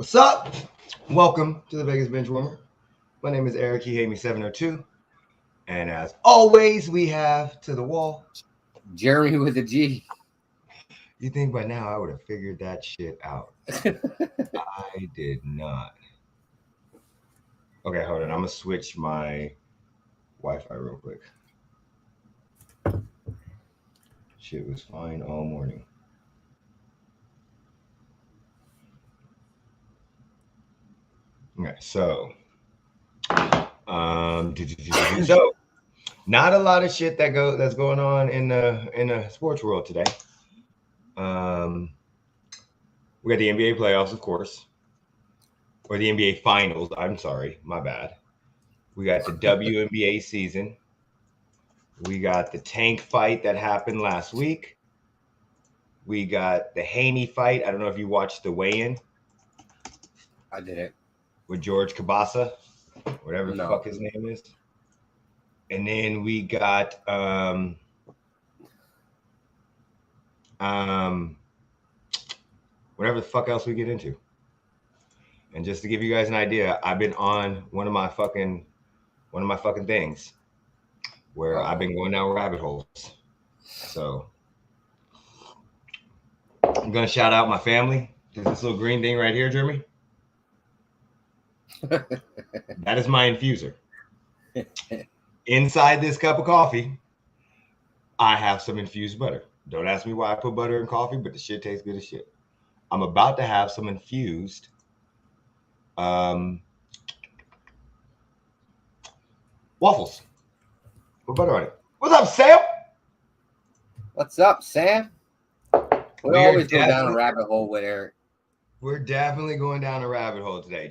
What's up? Welcome to the Vegas Benchwarmer. My name is Eric Haney 702. And as always, we have to the wall Jeremy with a G. You think by now I would have figured that shit out. I did not. Okay, hold on. I'm going to switch my Wi-Fi real quick. Shit was fine all morning. Okay, so not a lot of shit that's going on in the sports world today. We got the NBA playoffs, of course, or the NBA finals. I'm sorry, my bad. We got the Wnba season. We got the Tank fight that happened last week. We got the Haney fight. I don't know if you watched the weigh-in. I did it. With George Cabasa, whatever the fuck his name is. And then we got whatever the fuck else we get into. And just to give you guys an idea, I've been on one of my fucking things where I've been going down rabbit holes. So I'm gonna shout out my family. There's this little green thing right here, Jeremy. That is my infuser. Inside this cup of coffee, I have some infused butter. Don't ask me why I put butter in coffee, but the shit tastes good as shit. I'm about to have some infused waffles with butter on it. What's up, Sam? What's up, Sam? We always go down a rabbit hole with Eric. We're definitely going down a rabbit hole today.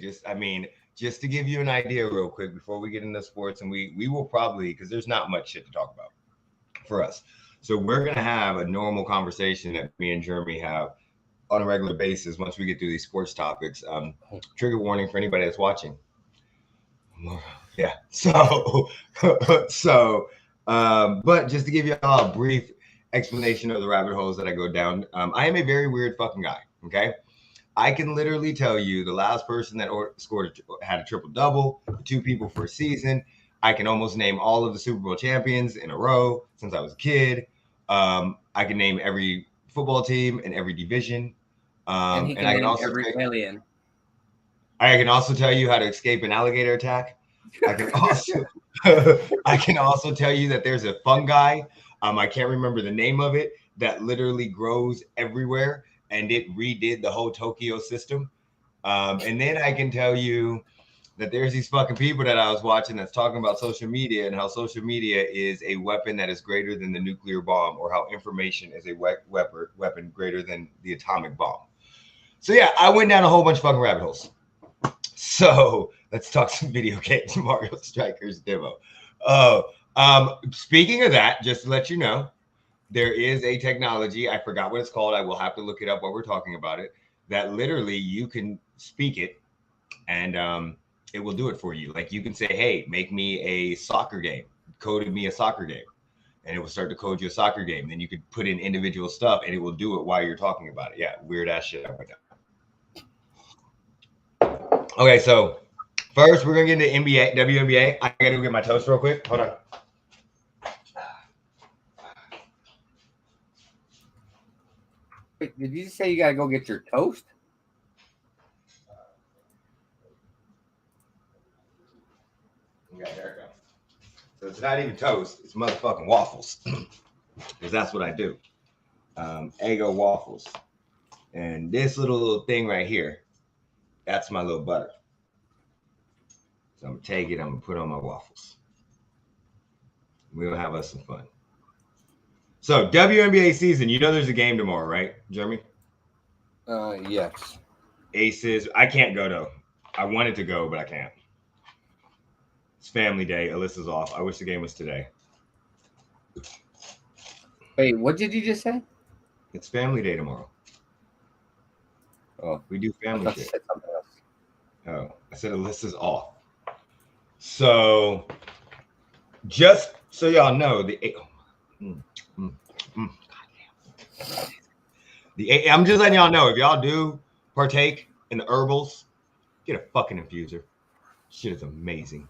Just to give you an idea real quick before we get into sports, and we will probably, because there's not much shit to talk about for us. So we're going to have a normal conversation that me and Jeremy have on a regular basis once we get through these sports topics. Trigger warning for anybody that's watching. Yeah. But just to give you all a brief explanation of the rabbit holes that I go down, I am a very weird fucking guy, okay? I can literally tell you the last person that had a triple-double, 2 people for a season. I can almost name all of the Super Bowl champions in a row since I was a kid. I can name every football team in every division. And I can also every alien. I can also tell you how to escape an alligator attack. I can also tell you that there's a fungi. I can't remember the name of it, that literally grows everywhere. And it redid the whole Tokyo system. And then I can tell you that there's these fucking people that I was watching that's talking about social media and how social media is a weapon that is greater than the nuclear bomb, or how information is a weapon greater than the atomic bomb. So yeah, I went down a whole bunch of fucking rabbit holes. So let's talk some video games. Mario Strikers demo. Speaking of that, just to let you know, there is a technology, I forgot what it's called. I will have to look it up while we're talking about it, that literally you can speak it and it will do it for you. Like you can say, hey, make me a soccer game, code me a soccer game, and it will start to code you a soccer game. Then you could put in individual stuff and it will do it while you're talking about it. Yeah, weird ass shit. Okay, so first we're going to get into WNBA. I got to go get my toast real quick. Hold on. Wait, did you say you gotta go get your toast? Yeah, there it goes. So it's not even toast, it's motherfucking waffles. Because that's what I do. Eggo waffles. And this little thing right here, that's my little butter. So I'm gonna take it, I'm gonna put it on my waffles. We'll have us some fun. So WNBA season, you know there's a game tomorrow, right, Jeremy? Yes. Aces. I can't go though. I wanted to go, but I can't. It's family day. Alyssa's off. I wish the game was today. Wait, what did you just say? It's family day tomorrow. Oh, we do family shit. Said something else. Oh, I said Alyssa's off. So just so y'all know, I'm just letting y'all know, if y'all do partake and the herbals, get a fucking infuser. Shit is amazing.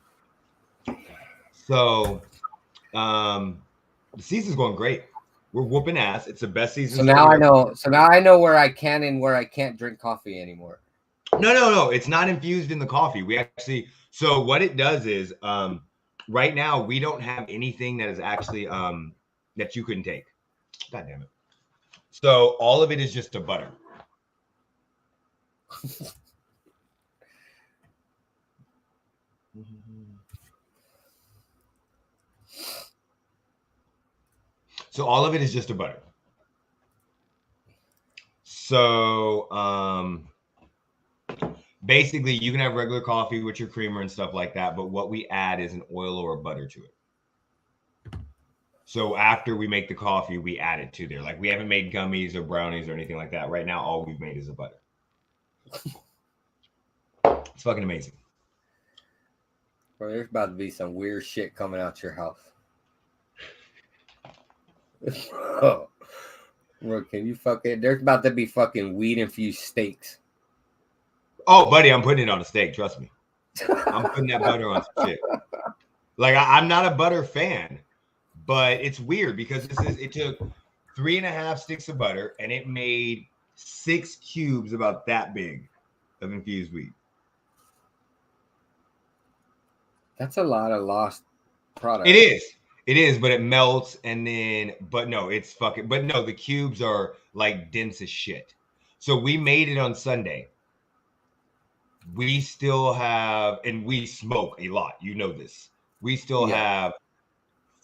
So, the season's going great. We're whooping ass. It's the best season. So now I know. So now I know where I can and where I can't drink coffee anymore. No. It's not infused in the coffee. We actually. So what it does is, right now we don't have anything that is actually that you couldn't take. God damn it. So all of it is just a butter. So all of it is just a butter. So basically you can have regular coffee with your creamer and stuff like that, but what we add is an oil or a butter to it. So after we make the coffee, we add it to there. Like we haven't made gummies or brownies or anything like that. Right now, all we've made is a butter. It's fucking amazing. Bro, there's about to be some weird shit coming out your house. Bro, can you fucking... There's about to be fucking weed-infused steaks. Oh, buddy, I'm putting it on a steak. Trust me. I'm putting that butter on some shit. Like, I'm not a butter fan, but it's weird because it took 3.5 sticks of butter and it made 6 cubes about that big of infused wheat. That's a lot of lost product. It is, but it melts and then, but no, it's fucking, but no, the cubes are like dense as shit. So we made it on Sunday. We still have, and we smoke a lot. You know this. We still have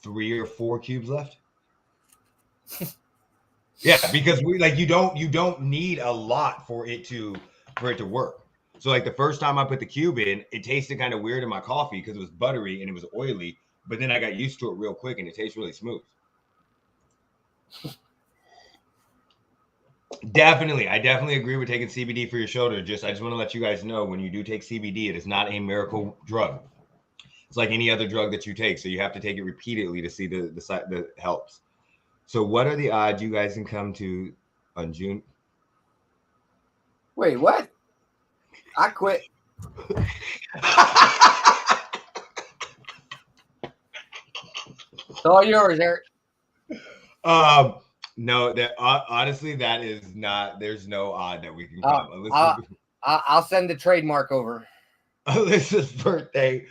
3 or 4 cubes left. Yeah, because we like you don't need a lot for it to work. So like the first time I put the cube in, it tasted kind of weird in my coffee because it was buttery and it was oily. But then I got used to it real quick and it tastes really smooth. I definitely agree with taking CBD for your shoulder. I just want to let you guys know when you do take CBD, it is not a miracle drug. It's like any other drug that you take. So you have to take it repeatedly to see the helps. So what are the odds you guys can come to on June? Wait, what? I quit. It's all yours, Eric. No, that honestly, that is not. There's no odd that we can come. I'll send the trademark over. Alyssa's birthday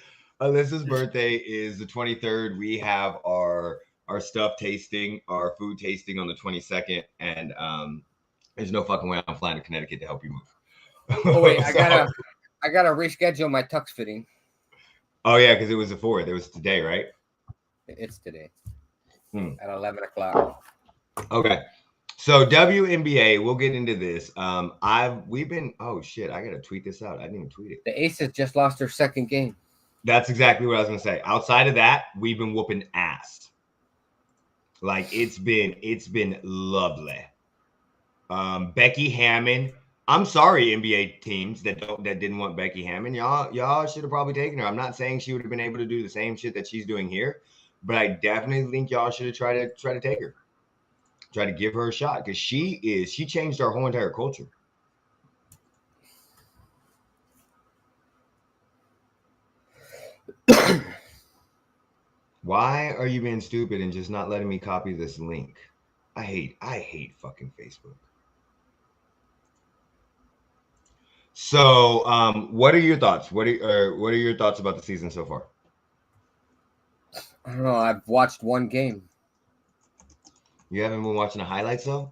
is the 23rd. We have our stuff tasting, our food tasting on the 22nd, and there's no fucking way I'm flying to Connecticut to help you move. Oh wait, I gotta reschedule my tux fitting. Oh yeah, because it was the 4th. It was today, right? It's today at 11 o'clock. Okay, so WNBA. We'll get into this. We've been. Oh shit! I gotta tweet this out. I didn't even tweet it. The Aces just lost their second game. That's exactly what I was gonna say. Outside of that, we've been whooping ass. Like it's been lovely. Becky Hammond. I'm sorry, NBA teams that didn't want Becky Hammond. Y'all should have probably taken her. I'm not saying she would have been able to do the same shit that she's doing here, but I definitely think y'all should have tried to take her. Try to give her a shot because she changed our whole entire culture. Why are you being stupid and just not letting me copy this link? I hate fucking Facebook. So, what are your thoughts? What are your thoughts about the season so far? I don't know. I've watched one game. You haven't been watching the highlights though?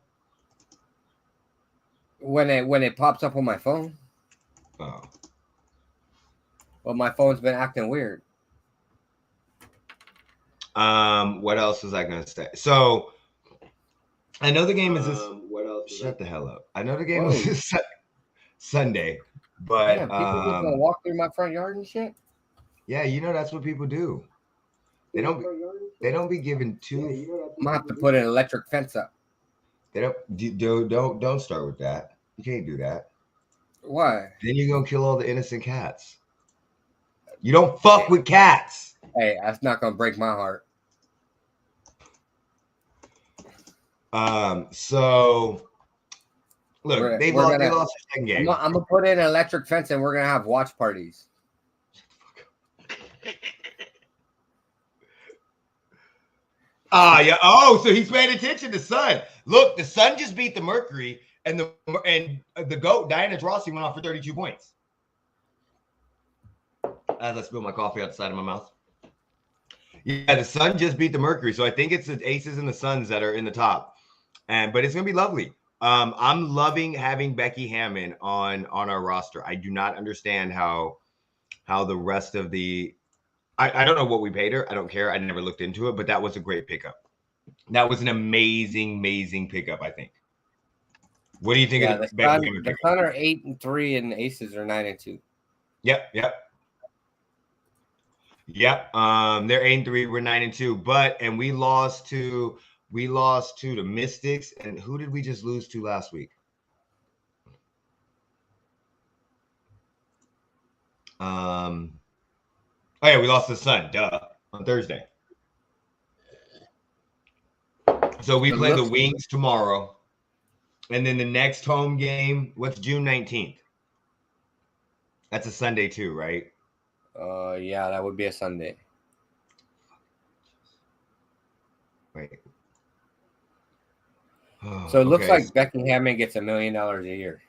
When it pops up on my phone. Oh. Well, my phone's been acting weird. What else was I gonna say? So I know the game is this. What else? Shut the hell up. I know the game was this Sunday, but people just gonna walk through my front yard and shit. Yeah, you know that's what people do. They don't be giving two. I'm gonna have to put an electric fence up. They don't start with that. You can't do that. Why? Then you're gonna kill all the innocent cats. You don't fuck with cats. Hey, that's not gonna break my heart. So Look, they lost their second game. I'm gonna put in an electric fence, and we're gonna have watch parties. Yeah. Oh, so he's paying attention to Sun. Look, the Sun just beat the Mercury, and the GOAT, Diana Taurasi, went off for 32 points. As I spill my coffee out the side of my mouth. Yeah, the Sun just beat the Mercury, so I think it's the Aces and the Suns that are in the top. But it's gonna be lovely. I'm loving having Becky Hammon on our roster. I do not understand how the rest of the I don't know what we paid her. I don't care. I never looked into it, but that was a great pickup. That was an amazing pickup, I think. What do you think of the Becky Hammon pickup? The Sun are 8-3 and the Aces are 9-2. Yep. They're 8-3, we're 9-2, and we lost to the Mystics. And who did we just lose to last week? Oh yeah, we lost to the Sun, on Thursday. So we play the Wings tomorrow. And then the next home game, what's June 19th? That's a Sunday too, right? Yeah, that would be a Sunday. Right. So it looks like Becky Hammon gets $1 million a year.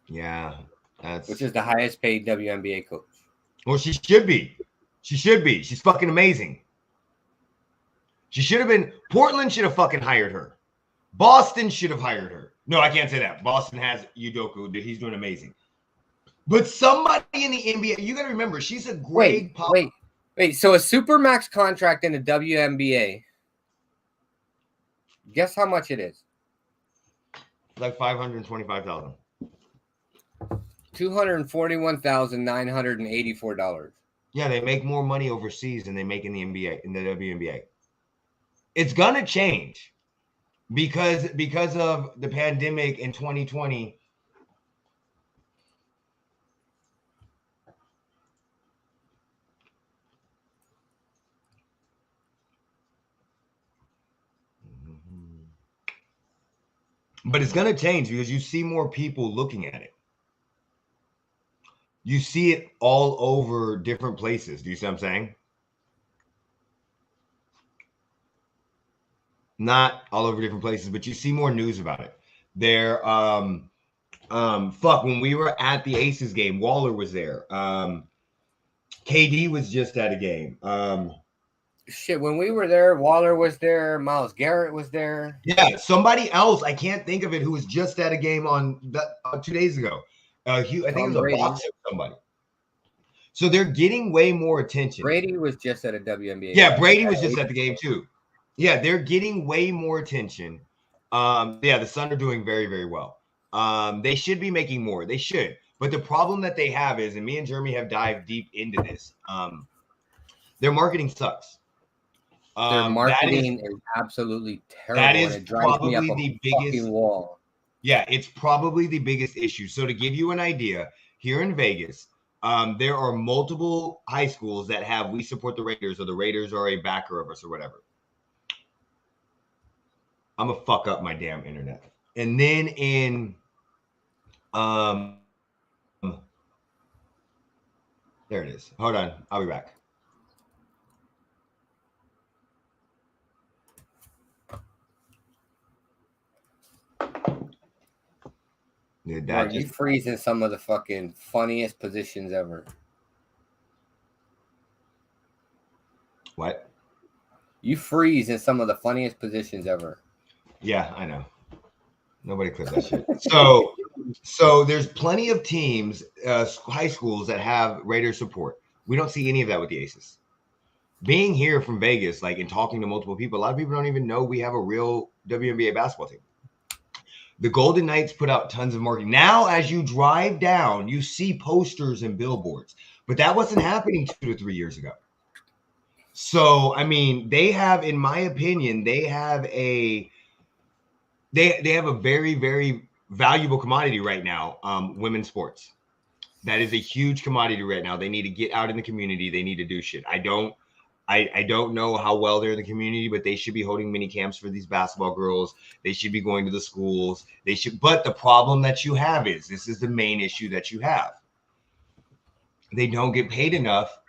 Yeah, which is the highest paid WNBA coach. Well, she should be. She's fucking amazing. She should have been. Portland should have fucking hired her. Boston should have hired her. No, I can't say that. Boston has Udoka. He's doing amazing. But somebody in the NBA, you got to remember, she's a great. Wait. So a supermax contract in the WNBA. Guess how much it is? Like $525,000. $241,984. Yeah, they make more money overseas than they make in the NBA, in the WNBA. It's gonna change because of the pandemic in 2020. But it's gonna change because you see more people looking at it. You see it all over different places. Do you see what I'm saying? Not all over different places, but you see more news about it. When we were at the Aces game, Waller was there. KD was just at a game. When we were there, Waller was there. Myles Garrett was there. Yeah, somebody else, I can't think of it, who was just at a game on 2 days ago. I think it was a boxer or somebody. So they're getting way more attention. Brady was just at a WNBA. Yeah, Brady was just at the game too. Yeah, they're getting way more attention. The Sun are doing very, very well. They should be making more. They should. But the problem that they have is, and me and Jeremy have dived deep into this, their marketing sucks. Their marketing is absolutely terrible. That is probably the biggest wall. Yeah, it's probably the biggest issue. So to give you an idea, here in Vegas, there are multiple high schools that have "We support the Raiders" or the Raiders are a backer of us or whatever. I'm gonna fuck up my damn internet. And then in there it is. Hold on, I'll be back. Dude, you freeze in some of the fucking funniest positions ever. What? You freeze in some of the funniest positions ever. Yeah, I know. Nobody clips that shit. So there's plenty of teams, high schools that have Raider support. We don't see any of that with the Aces. Being here from Vegas, and talking to multiple people, a lot of people don't even know we have a real WNBA basketball team. The Golden Knights put out tons of marketing. Now, as you drive down, you see posters and billboards, but that wasn't happening 2 to 3 years ago. So, I mean, they have, in my opinion, they have a very, very valuable commodity right now, women's sports. That is a huge commodity right now. They need to get out in the community. They need to do shit. I don't know how well they're in the community, but they should be holding mini camps for these basketball girls. They should be going to the schools. They should. But the problem that you have is this is the main issue that you have. They don't get paid enough,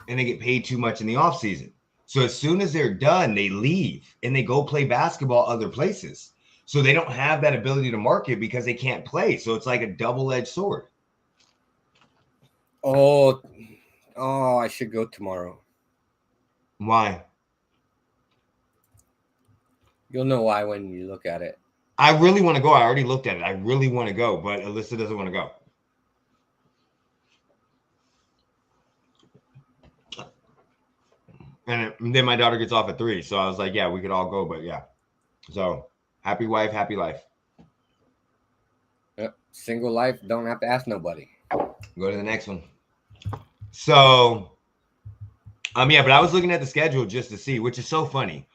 and they get paid too much in the off season. So as soon as they're done, they leave and they go play basketball other places. So they don't have that ability to market because they can't play. So it's like a double-edged sword. Oh, I should go tomorrow. Why? You'll know why when you look at it. I really want to go. I already looked at it. I really want to go, but Alyssa doesn't want to go. And then my daughter gets off at 3. So I was like, yeah, we could all go, but yeah. So happy wife, happy life. Yep. Single life, don't have to ask nobody. Go to the next one. So, yeah, but I was looking at the schedule just to see, which is so funny.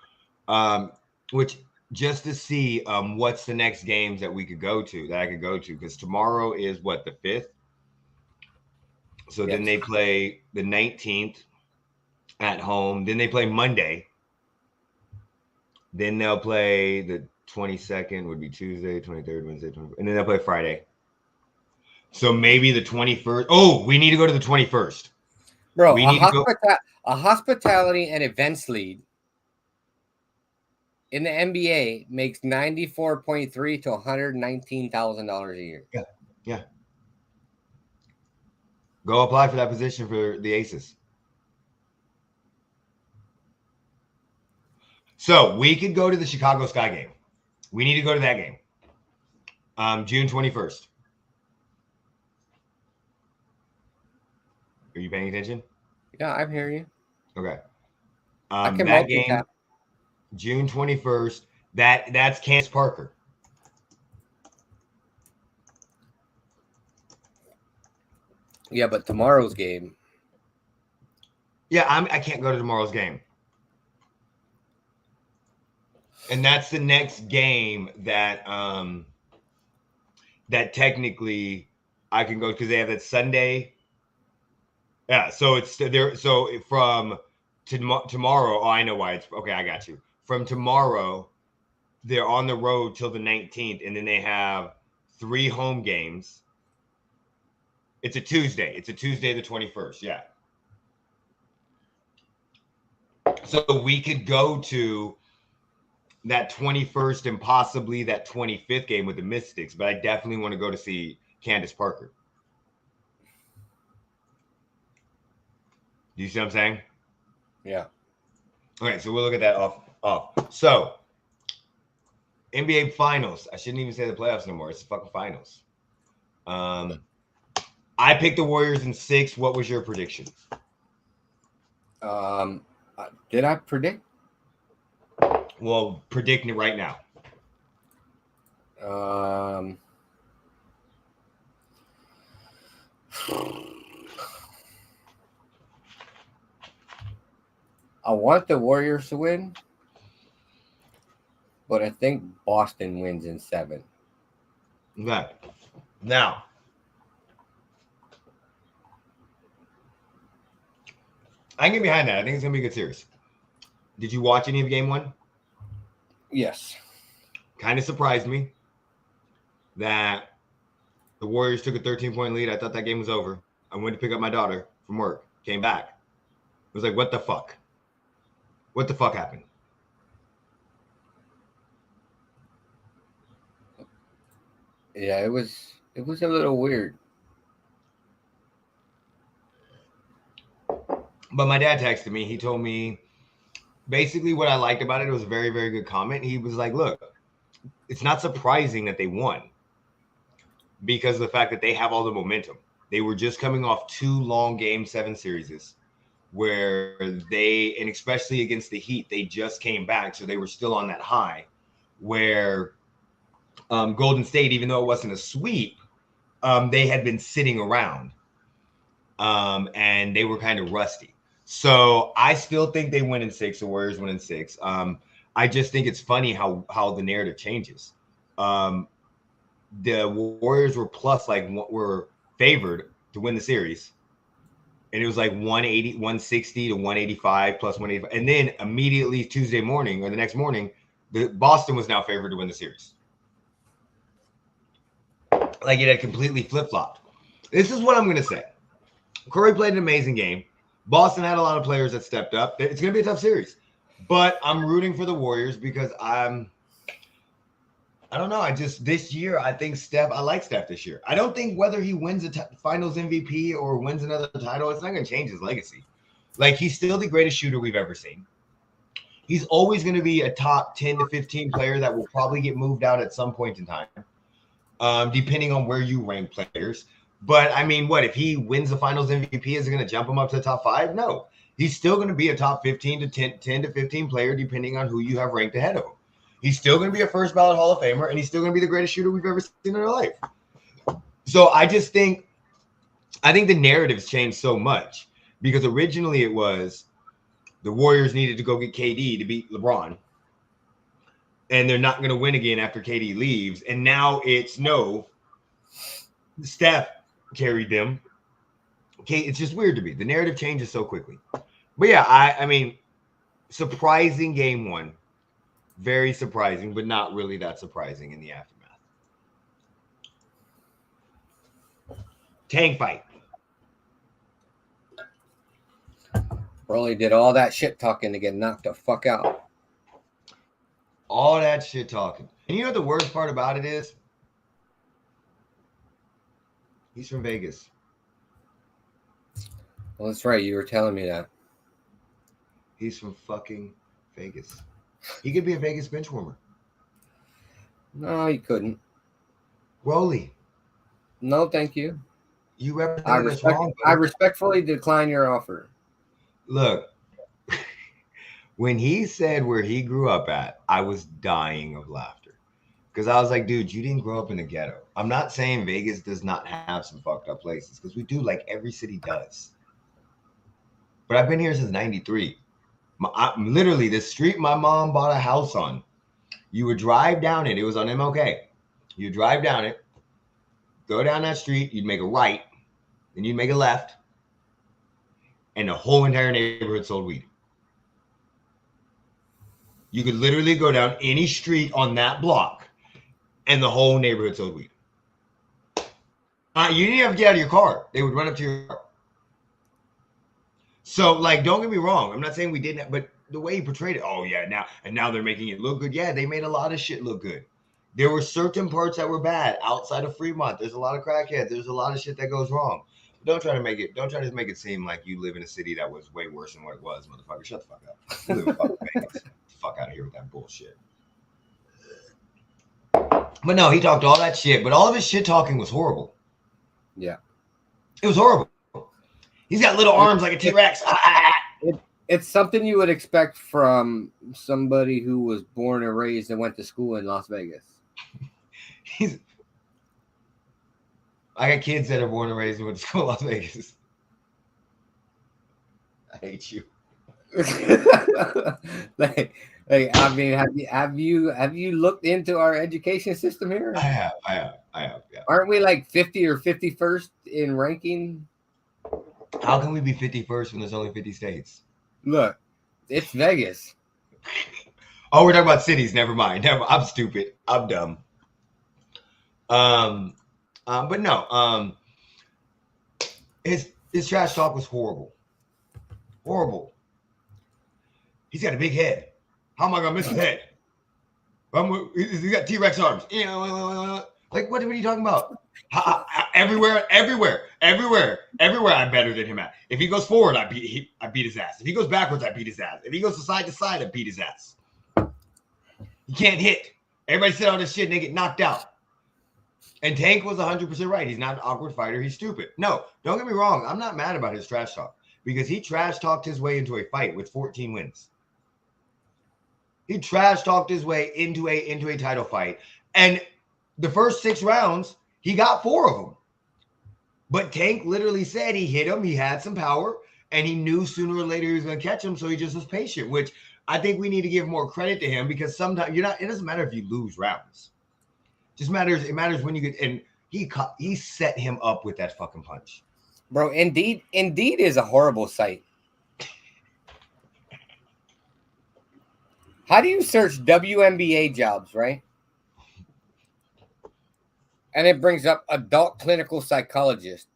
Just to see what's the next games that we could go to, that I could go to, because tomorrow is what, the 5th? So yes. Then they play the 19th at home. Then they play Monday. Then they'll play the 22nd, would be Tuesday, 23rd, Wednesday, 24th, and then they'll play Friday. So maybe the 21st. Oh, we need to go to the 21st. Bro, a hospitality and events lead in the NBA makes $94,300 to $119,000 a year. Yeah. Go apply for that position for the Aces. So we could go to the Chicago Sky game. We need to go to that game. June 21st. Are you paying attention? Yeah, I'm hearing you. Okay. I can that game, June 21st. That's Candace Parker. Yeah, but tomorrow's game. Yeah, I can't go to tomorrow's game. And that's the next game that that technically I can go, because they have that Sunday. Yeah, so it's there. So from tomorrow, oh, I know why it's okay. I got you. From tomorrow, they're on the road till the 19th, and then they have 3 home games. It's a Tuesday. It's a Tuesday, the 21st. Yeah. So we could go to that 21st and possibly that 25th game with the Mystics, but I definitely want to go to see Candace Parker. Do you see what I'm saying? Yeah. Okay, so we'll look at that off. So, NBA Finals. I shouldn't even say the playoffs no more. It's the fucking finals. I picked the Warriors in 6. What was your prediction? Did I predict? Well, predicting it right now. I want the Warriors to win, but I think Boston wins in 7. Okay. Now, I can get behind that. I think it's going to be a good series. Did you watch any of Game 1? Yes. Kind of surprised me that the Warriors took a 13-point lead. I thought that game was over. I went to pick up my daughter from work, came back. It was like, what the fuck? What the fuck happened? Yeah, it was a little weird. But my dad texted me. He told me basically what I liked about it. It was a very, very good comment. He was like, look, it's not surprising that they won because of the fact that they have all the momentum. They were just coming off 2 long Game 7 series where they, and especially against the Heat, they just came back. So they were still on that high where Golden State, even though it wasn't a sweep, they had been sitting around and they were kind of rusty. So I still think they win in 6. The Warriors win in 6. I just think it's funny how the narrative changes. The Warriors were were favored to win the series, and it was like 180, 160 to 185 plus 185. And then immediately Tuesday morning or the next morning, Boston was now favored to win the series. Like it had completely flip-flopped. This is what I'm going to say. Curry played an amazing game. Boston had a lot of players that stepped up. It's going to be a tough series. But I'm rooting for the Warriors because I don't know. This year, I think I like Steph this year. I don't think whether he wins a finals MVP or wins another title, it's not going to change his legacy. Like, he's still the greatest shooter we've ever seen. He's always going to be a top 10 to 15 player that will probably get moved out at some point in time, depending on where you rank players. But, I mean, what? If he wins the finals MVP, is it going to jump him up to the top 5? No. He's still going to be a top 15 to 10 to 15 player, depending on who you have ranked ahead of him. He's still going to be a first ballot Hall of Famer, and he's still going to be the greatest shooter we've ever seen in our life. So I think the narrative's changed so much because originally it was the Warriors needed to go get KD to beat LeBron, and they're not going to win again after KD leaves. And now it's no, Steph carried them. Okay, it's just weird to me. The narrative changes so quickly. But yeah, I mean, surprising game one. Very surprising, but not really that surprising in the aftermath. Tank fight. Broly did all that shit talking to get knocked the fuck out. All that shit talking. And you know what the worst part about it is? He's from Vegas. Well, that's right. You were telling me that. He's from fucking Vegas. He could be a Vegas benchwarmer. No, you couldn't. Rolly. No, thank you. You represent this wrong. I respectfully decline your offer. Look, when he said where he grew up at, I was dying of laughter. Because I was like, dude, you didn't grow up in the ghetto. I'm not saying Vegas does not have some fucked up places, because we do, like every city does. But I've been here since 93. Literally, the street my mom bought a house on, you would drive down it. It was on MLK. You drive down it, go down that street, you'd make a right, then you'd make a left, and the whole entire neighborhood sold weed. You could literally go down any street on that block, and the whole neighborhood sold weed. You didn't have to get out of your car. They would run up to your car. So, like, don't get me wrong. I'm not saying we didn't, but the way he portrayed it, oh, yeah, now they're making it look good. Yeah, they made a lot of shit look good. There were certain parts that were bad outside of Fremont. There's a lot of crackheads. There's a lot of shit that goes wrong. Don't try to make it seem like you live in a city that was way worse than what it was, motherfucker. Shut the fuck up. You live in fucking Vegas. Get the fuck out of here with that bullshit. But no, he talked all that shit, but all of his shit talking was horrible. Yeah. It was horrible. He's got little arms like a T-Rex. It's something you would expect from somebody who was born and raised and went to school in Las Vegas. I got kids that are born and raised and went to school in Las Vegas. I hate you. I mean, have you looked into our education system here? I have. Yeah. Aren't we like 50 or 51st in ranking? How can we be 51st when there's only 50 states? Look, it's Vegas. Oh, we're talking about cities. Never mind. I'm stupid. I'm dumb. But no. His trash talk was horrible. Horrible. He's got a big head. How am I gonna miss his head? He's got T-Rex arms. Like, what are you talking about? Everywhere, I'm better than him at. If he goes forward, I beat his ass. If he goes backwards, I beat his ass. If he goes to side, I beat his ass. He can't hit. Everybody said all this shit and they get knocked out. And Tank was 100% right. He's not an awkward fighter. He's stupid. No, don't get me wrong. I'm not mad about his trash talk because he trash talked his way into a fight with 14 wins. He trash talked his way into a title fight. And the first 6 rounds, he got 4 of them. But Tank literally said he hit him. He had some power, and he knew sooner or later he was going to catch him, so he just was patient, which I think we need to give more credit to him because sometimes it doesn't matter if you lose rounds. It matters when you get – and he set him up with that fucking punch. Bro, Indeed is a horrible site. How do you search WNBA jobs, right? And it brings up adult clinical psychologist,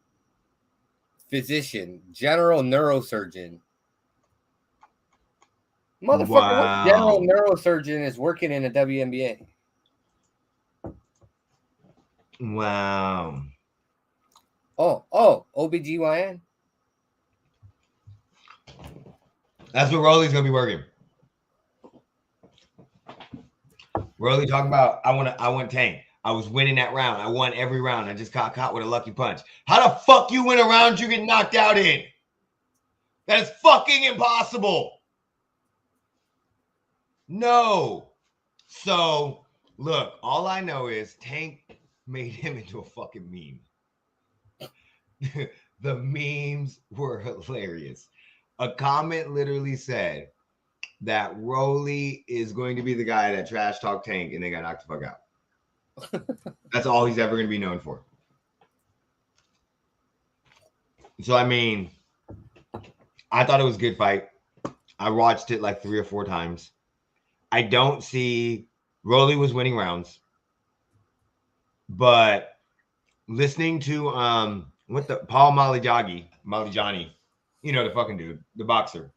physician, general neurosurgeon. Motherfucker, what general neurosurgeon is working in a WNBA? Wow. Oh, OBGYN? That's what Rolly's gonna be working. Rolly talking about I want Tank. I was winning that round. I won every round. I just got caught with a lucky punch. How the fuck you win a round you get knocked out in? That is fucking impossible. No. So look, all I know is Tank made him into a fucking meme. The memes were hilarious. A comment literally said that Rolly is going to be the guy that trash talked Tank and they got knocked the fuck out. That's all he's ever going to be known for. So, I mean, I thought it was a good fight. I watched it like 3 or 4 times. I don't see Rolly was winning rounds. But listening to Paul Malignaggi, you know, the fucking dude, the boxer.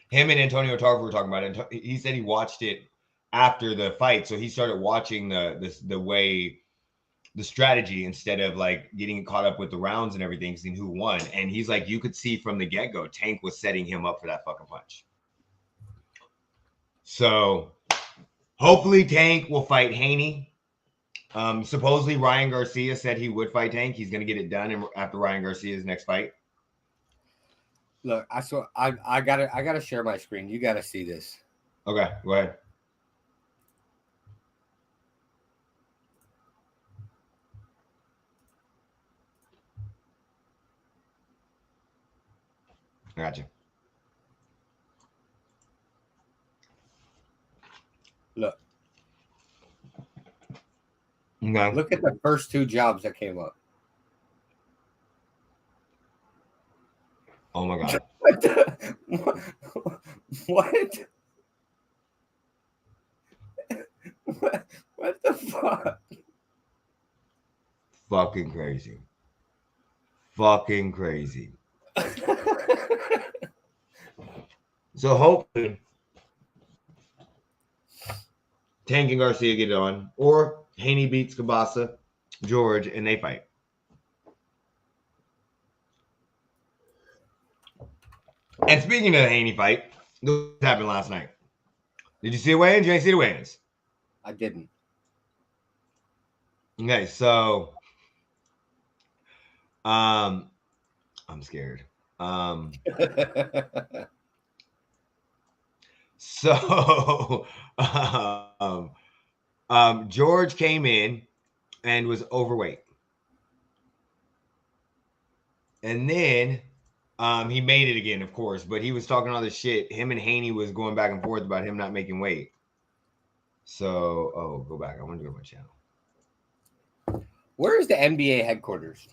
Him and Antonio Tarver were talking about it. He said he watched it after the fight, so he started watching the strategy instead of like getting caught up with the rounds and everything, seeing who won. And he's like, you could see from the get-go, Tank was setting him up for that fucking punch. So hopefully Tank will fight Haney. Supposedly Ryan Garcia said he would fight Tank. He's going to get it done after Ryan Garcia's next fight. Look, I gotta share my screen. You gotta see this. Okay, go ahead. I got you. Look. Okay. Look at the first 2 jobs that came up. Oh my God. What? What the fuck? Fucking crazy. Fucking crazy. So hopefully Tank and Garcia get it on, or Haney beats Kabasa, George, and they fight. And speaking of the Haney fight, this happened last night. Did you see the weigh-ins? You ain't see the weigh-ins? I didn't. Okay, so I'm scared. So George came in and was overweight. And then he made it again, of course, but he was talking all this shit. Him and Haney was going back and forth about him not making weight. So, go back. I want to go to my channel. Where is the NBA headquarters?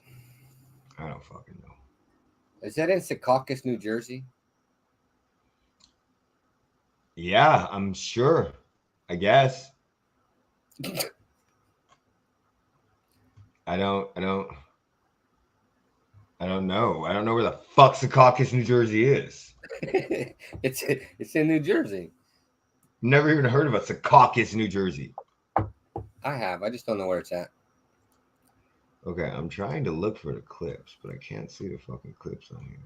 I don't fucking know. Is that in Secaucus, New Jersey? Yeah, I'm sure. I guess. I don't know. I don't know where the fuck Secaucus, New Jersey is. It's in New Jersey. Never even heard of a Secaucus, New Jersey. I have. I just don't know where it's at. Okay, I'm trying to look for the clips, but I can't see the fucking clips on here.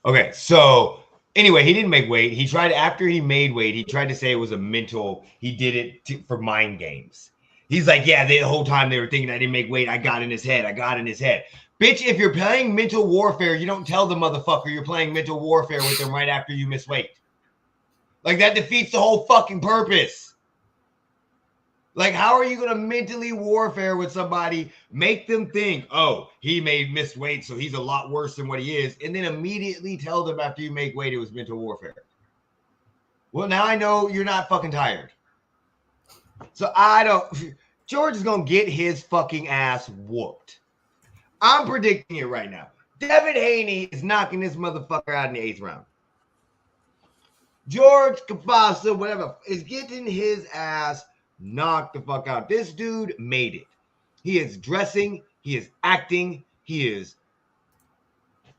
Okay, so anyway, he didn't make weight. He tried, after he made weight, he tried to say it was a mental, he did it for mind games. He's like, yeah, the whole time they were thinking I didn't make weight. I got in his head. Bitch, if you're playing mental warfare, you don't tell the motherfucker you're playing mental warfare with them right after you miss weight. Like, that defeats the whole fucking purpose. Like, how are you going to mentally warfare with somebody, make them think, oh, he missed weight, so he's a lot worse than what he is, and then immediately tell them after you make weight it was mental warfare? Well, now I know you're not fucking tired. So George is going to get his fucking ass whooped. I'm predicting it right now. Devin Haney is knocking this motherfucker out in the 8th round. George Kabasa, whatever, is getting his ass knocked the fuck out. This dude made it. He is dressing. He is acting. He is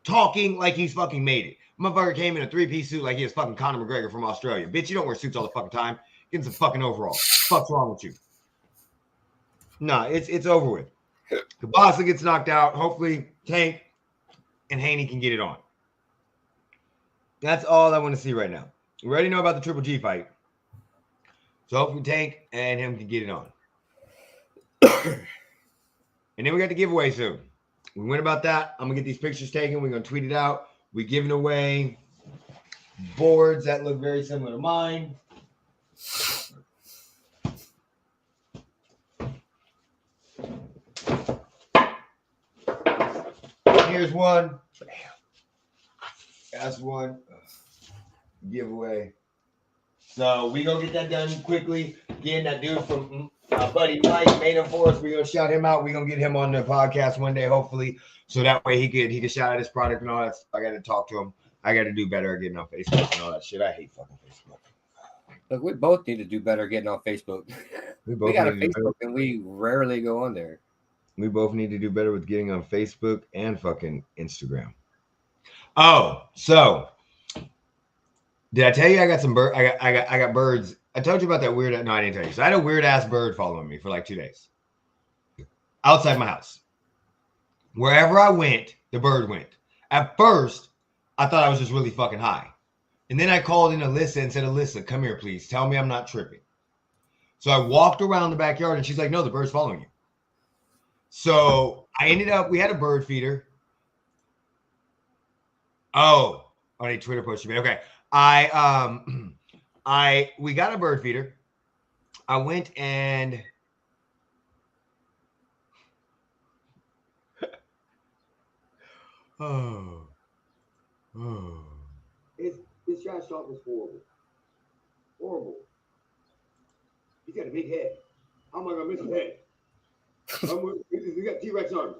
talking like he's fucking made it. Motherfucker came in a 3-piece suit like he was fucking Conor McGregor from Australia. Bitch, you don't wear suits all the fucking time. Get some fucking overalls. Fuck's wrong with you? Nah, it's over with. Kabasa gets knocked out. Hopefully, Tank and Haney can get it on. That's all I want to see right now. We already know about the Triple G fight. So hopefully Tank and him can get it on. And then we got the giveaway soon. We went about that. I'm going to get these pictures taken. We're going to tweet it out. We're giving away boards that look very similar to mine. Here's one. That's one. Giveaway. So we gonna get that done quickly. Again, that dude from our buddy Mike made him for us. We're gonna shout him out. We're gonna get him on the podcast one day, hopefully. So that way he could shout out his product and all that. I gotta talk to him. I gotta do better at getting on Facebook and all that shit. I hate fucking Facebook. Look, we both need to do better getting on Facebook. We got a Facebook and we rarely go on there. We both need to do better with getting on Facebook and fucking Instagram. Oh, so did I tell you I got some bird? I got birds. I told you about that weird. No, I didn't tell you. So I had a weird ass bird following me for like 2 days outside my house. Wherever I went, the bird went. At first, I thought I was just really fucking high, and then I called in Alyssa and said, "Alyssa, come here, please. Tell me I'm not tripping." So I walked around the backyard, and she's like, "No, the bird's following you." So I ended up. We had a bird feeder. Oh, they Twitter posted me. Okay. We got a bird feeder. I went and His trash talk was horrible. Horrible. He's got a big head. How am I gonna miss his head? He got T-Rex arms.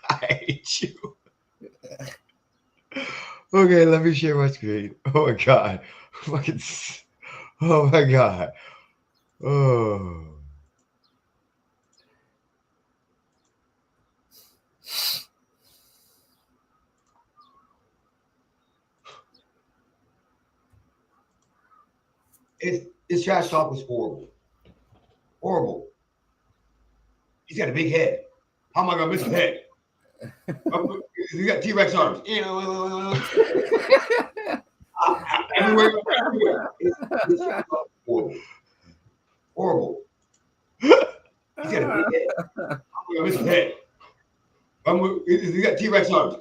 I hate you. Okay, let me share my screen. Oh my god. Fucking. Oh my god. Oh. His trash talk was horrible. Horrible. He's got a big head. How am I gonna miss his head? He got T-Rex arms. Everywhere. His trash talk was horrible. Horrible. He's got a big head. How am I gonna miss his head? He got T-Rex arms.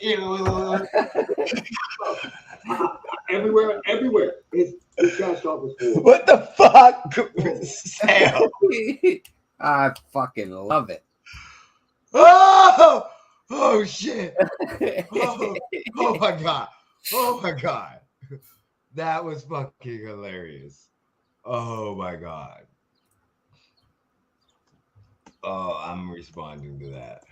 Everywhere. His trash talk was horrible. What the fuck, Sam? I fucking love it. Oh shit. Oh my god. Oh my god. That was fucking hilarious. Oh my god. Oh, I'm responding to that.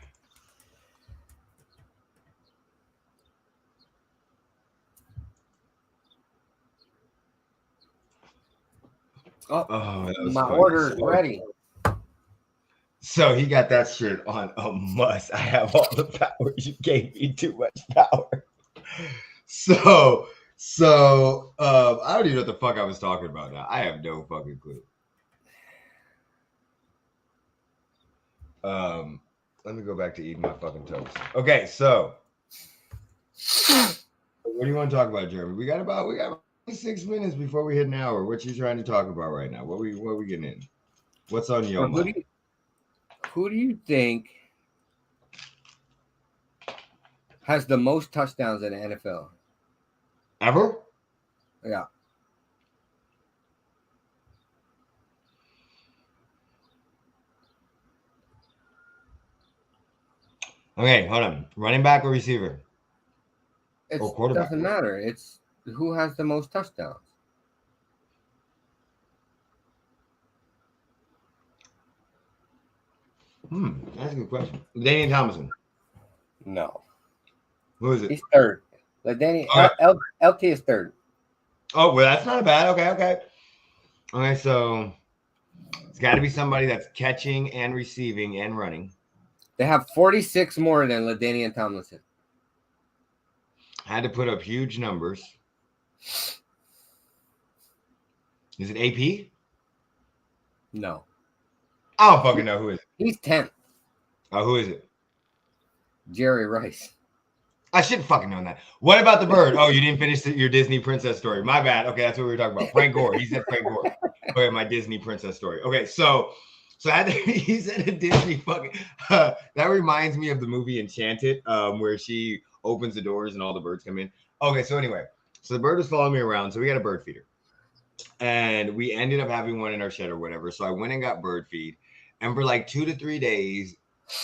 Oh, my order is ready. So he got that shit on a must. I have all the power. You gave me too much power. So I don't even know what the fuck I was talking about now. I have no fucking clue. Let me go back to eating my fucking toast. Okay, so what do you want to talk about, Jeremy? We got about 6 minutes before we hit an hour. What you trying to talk about right now? What we getting in? What's on your mind? Who do you think has the most touchdowns in the NFL? Ever? Yeah. Okay, hold on. Running back or receiver? It doesn't matter. It's who has the most touchdowns. That's a good question. Daniel Thomason. No. Who is it? He's third. LaDainian LT is third. Oh, well, that's not bad. Okay, so it's got to be somebody that's catching and receiving and running. They have 46 more than LaDainian Tomlinson. Had to put up huge numbers. Is it AP? No. I don't fucking know. Who is it? He's 10th. Oh, who is it? Jerry Rice. I should fucking know that. What about the bird? Oh, you didn't finish your Disney princess story. My bad. Okay, that's what we were talking about. Frank Gore. He said Frank Gore. Okay, my Disney princess story. Okay, so he said a Disney fucking. That reminds me of the movie Enchanted, where she opens the doors and all the birds come in. Okay, so anyway, so the bird was following me around. So we got a bird feeder, and we ended up having one in our shed or whatever. So I went and got bird feed, and for like 2 to 3 days,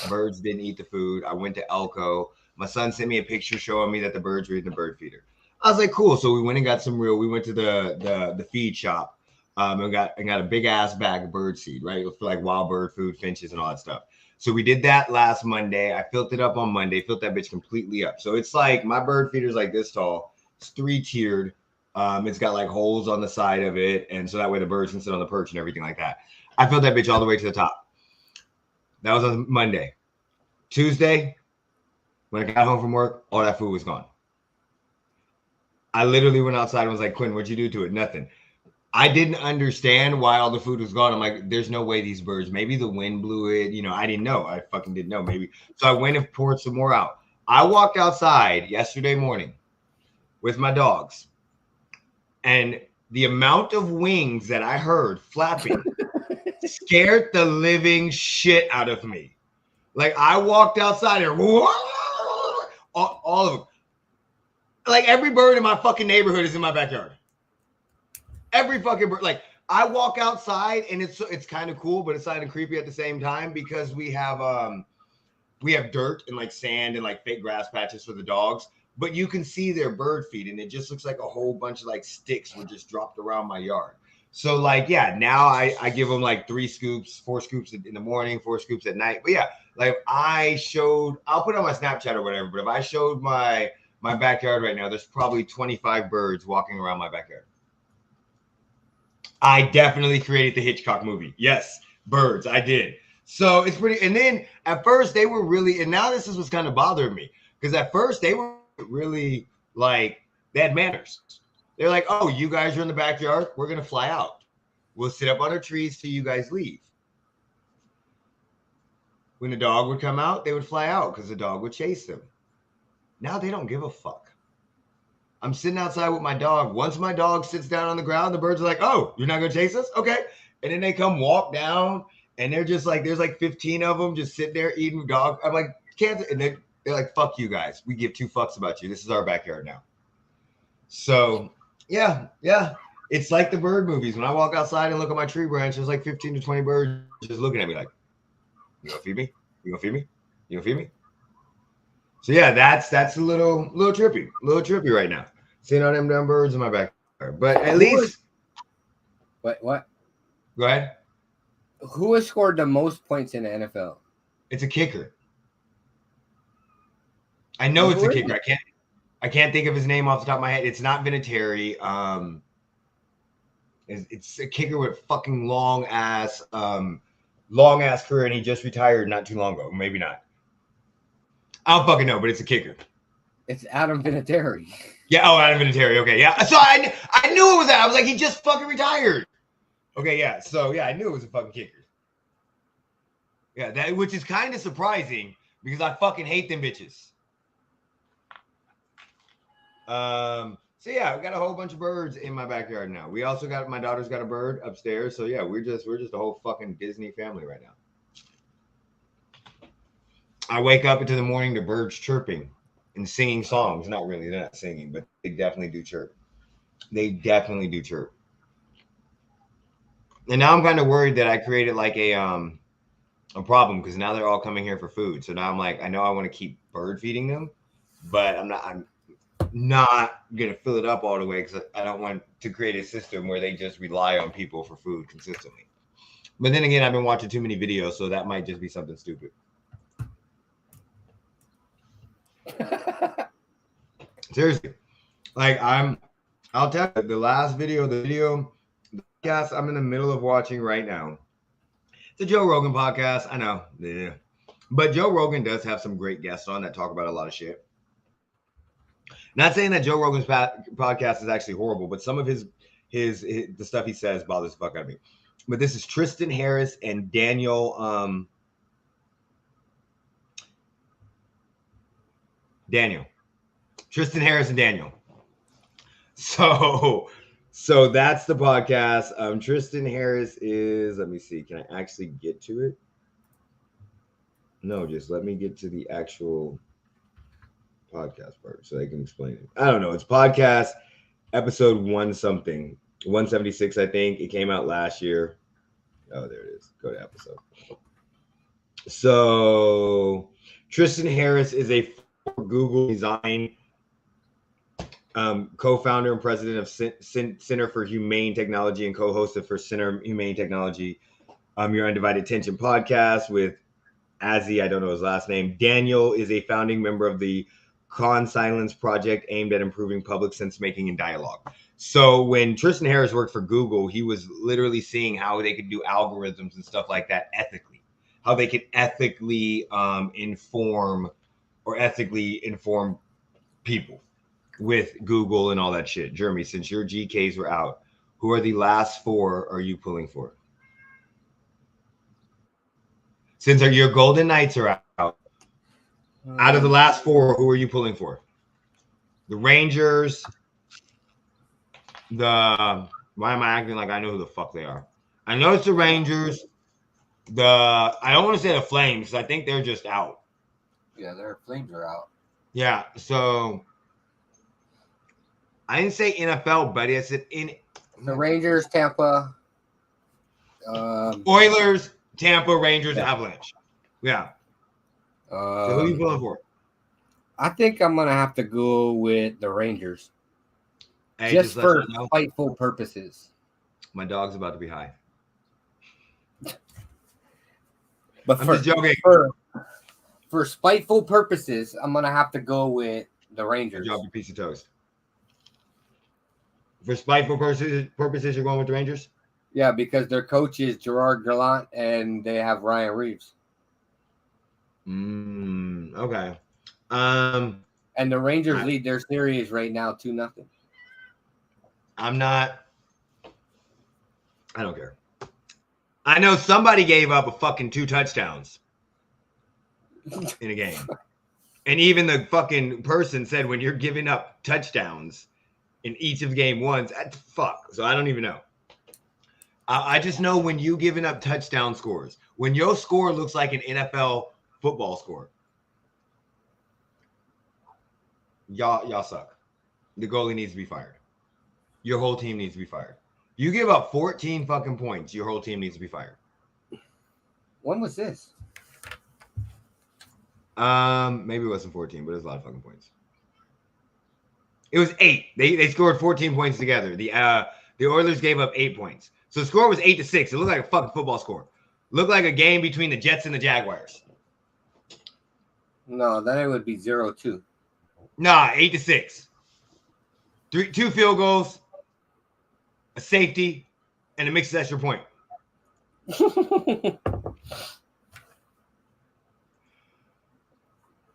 birds didn't eat the food. I went to Elko. My son sent me a picture showing me that the birds were eating the bird feeder. I was like, cool. So we went and got some real. We went to the feed shop, and got a big ass bag of bird seed, right? For like wild bird food, finches, and all that stuff. So we did that last Monday. I filled it up on Monday. Filled that bitch completely up. So it's like my bird feeder's like this tall. It's 3-tiered. It's got like holes on the side of it, and so that way the birds can sit on the perch and everything like that. I filled that bitch all the way to the top. That was on Monday. Tuesday, when I got home from work, all that food was gone. I literally went outside and was like, Quinn, what'd you do to it? Nothing. I didn't understand why all the food was gone. I'm like, there's no way these birds, maybe the wind blew it. You know, I didn't know. I fucking didn't know. Maybe. So I went and poured some more out. I walked outside yesterday morning with my dogs, and the amount of wings that I heard flapping scared the living shit out of me. Like, I walked outside and all of them. Like, every bird in my fucking neighborhood is in my backyard. Every fucking bird. Like, I walk outside and it's kind of cool, but it's kind of creepy at the same time because we have dirt and like sand and like fake grass patches for the dogs, but you can see their bird feed and it just looks like a whole bunch of like sticks were just dropped around my yard. So like, yeah, now I give them like 4 scoops in the morning, 4 scoops at night. But yeah, like I'll put it on my Snapchat or whatever, but if I showed my backyard right now, there's probably 25 birds walking around my backyard. I definitely created the Hitchcock movie. Yes, birds, I did. So it's pretty, and then at first they were really, and now this is what's kind of bothering me, because at first they were really like, they had manners. They're like, oh, you guys are in the backyard. We're going to fly out. We'll sit up on our trees till you guys leave. When the dog would come out, they would fly out because the dog would chase them. Now they don't give a fuck. I'm sitting outside with my dog. Once my dog sits down on the ground, the birds are like, oh, you're not going to chase us? Okay. And then they come walk down and they're just like, there's like 15 of them just sitting there eating dog. I'm like, can't. And they're like, fuck you guys. We give 2 fucks about you. This is our backyard now. So yeah. It's like the bird movies. When I walk outside and look at my tree branch, there's like 15 to 20 birds just looking at me like, you gonna feed me? You gonna feed me? You gonna feed me? So yeah, that's a little trippy right now. Seeing all them damn birds in my backyard. But at least what? Go ahead. Who has scored the most points in the NFL? It's a kicker. I know it's a kicker. I can't think of his name off the top of my head. It's not Vinatieri. It's a kicker with fucking long ass career, and he just retired not too long ago. Maybe not. I don't fucking know, but it's a kicker. It's Adam Vinatieri. Yeah. Oh, Adam Vinatieri. Okay. Yeah. So I knew it was that. I was like, he just fucking retired. Okay. Yeah. So yeah, I knew it was a fucking kicker. Yeah. That, which is kind of surprising because I fucking hate them bitches. So yeah, we got a whole bunch of birds in my backyard now. We also got, my daughter's got a bird upstairs. So yeah, we're just a whole fucking Disney family right now. I wake up into the morning to birds chirping and singing songs. Not really, they're not singing, but they definitely do chirp. They definitely do chirp. And now I'm kind of worried that I created like a problem because now they're all coming here for food. So now I'm like, I know I want to keep bird feeding them, but I'm not gonna fill it up all the way because I don't want to create a system where they just rely on people for food consistently. But then again, I've been watching too many videos, so that might just be something stupid. Seriously, like I'll tell you, the podcast I'm in the middle of watching right now. It's a Joe Rogan podcast. I know, yeah, but Joe Rogan does have some great guests on that talk about a lot of shit. Not saying that Joe Rogan's podcast is actually horrible, but some of his the stuff he says bothers the fuck out of me. But this is Tristan Harris and Daniel. Tristan Harris and Daniel. So that's the podcast. Tristan Harris is, let me see, can I actually get to it? No, just let me get to the actual podcast part so I can explain it. I don't know. It's podcast episode 176, I think. It came out last year. Oh, there it is. Go to episode. So Tristan Harris is a Google design co-founder and president of Center for Humane Technology and co-host of for Center Humane Technology, Your Undivided Attention podcast with Azzy, I don't know his last name. Daniel is a founding member of the Con Silence Project aimed at improving public sense making and dialogue. So when Tristan Harris worked for Google, he was literally seeing how they could do algorithms and stuff like that ethically, how they could ethically inform people with Google and all that shit. Jeremy, since your GKs were out, who are the last four are you pulling for? Since your Golden Knights are out of the last four, who are you pulling for? The Rangers, why am I acting like I know who the fuck they are? I know it's the Rangers. I don't want to say the Flames because I think they're just out. Yeah, their Flames are out. Yeah, so I didn't say NFL, buddy. I said the Rangers, Tampa, Oilers, Tampa, Rangers, yeah. Avalanche. Yeah. So who are you pulling for? I think I'm gonna have to go with the Rangers. Hey, just for spiteful purposes. My dog's about to be high. But I'm just joking. For spiteful purposes, I'm gonna have to go with the Rangers. Good job, you piece of toast. For spiteful purposes, you're going with the Rangers? Yeah, because their coach is Gerard Gallant and they have Ryan Reeves. Okay. And the Rangers lead their series right now 2-0. I don't care. I know somebody gave up a fucking 2 touchdowns in a game. And even the fucking person said when you're giving up touchdowns in each of game ones, fuck. So I don't even know. I just know when you giving up touchdown scores, when your score looks like an NFL football score, y'all suck. The goalie needs to be fired. Your whole team needs to be fired. You give up 14 fucking points, your whole team needs to be fired. When was this? Maybe it wasn't 14, but it was a lot of fucking points. It was 8. They scored 14 points together. The Oilers gave up 8 points. So the score was 8-6. It looked like a fucking football score. Looked like a game between the Jets and the Jaguars. No, then it would be 0-2. Nah, 8-6. 2 field goals, a safety, and a mixed extra point.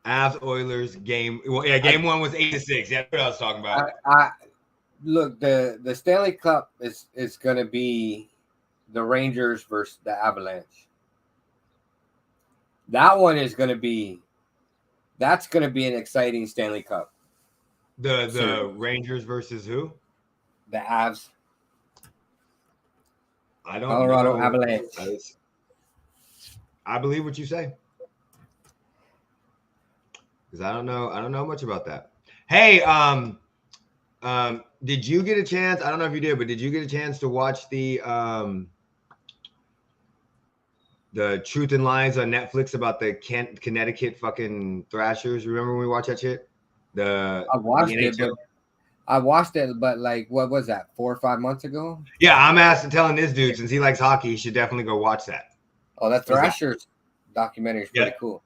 Avs Oilers game. Well, yeah, game 1 was 8-6. Yeah, that's what I was talking about. Look, the Stanley Cup is going to be the Rangers versus the Avalanche. That one is going to be. That's going to be an exciting Stanley Cup. The Rangers versus who? The Avs. I don't Colorado know. Avalanche. I believe what you say. Because I don't know much about that. Hey, did you get a chance? I don't know if you did, but did you get a chance to watch the Truth and Lies on Netflix about the Connecticut fucking Thrashers? Remember when we watched that shit? I watched it, but I watched it, but like, what was that? 4 or 5 months ago? Yeah, I'm telling this dude, since he likes hockey, he should definitely go watch that. Oh, that Thrashers documentary is pretty cool.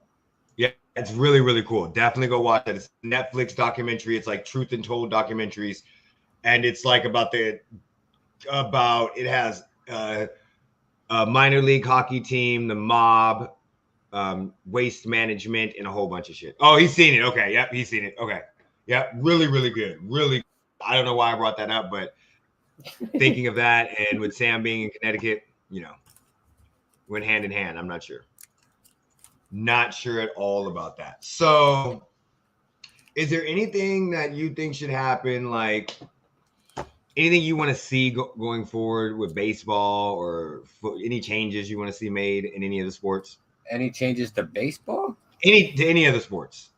Yeah, it's really, really cool. Definitely go watch it. It's a Netflix documentary. It's like Truth and Told documentaries. And it's like it has a minor league hockey team, the mob, waste management, and a whole bunch of shit. Oh, he's seen it. Okay. Yep. He's seen it. Okay. Yep. Really, really good. Really. I don't know why I brought that up, but thinking of that and with Sam being in Connecticut, went hand in hand. I'm not sure. Not sure at all about that. So is there anything that you think should happen? Like anything you want to see going forward with baseball or any changes you want to see made in any of the sports? Any changes to baseball? To any of the sports?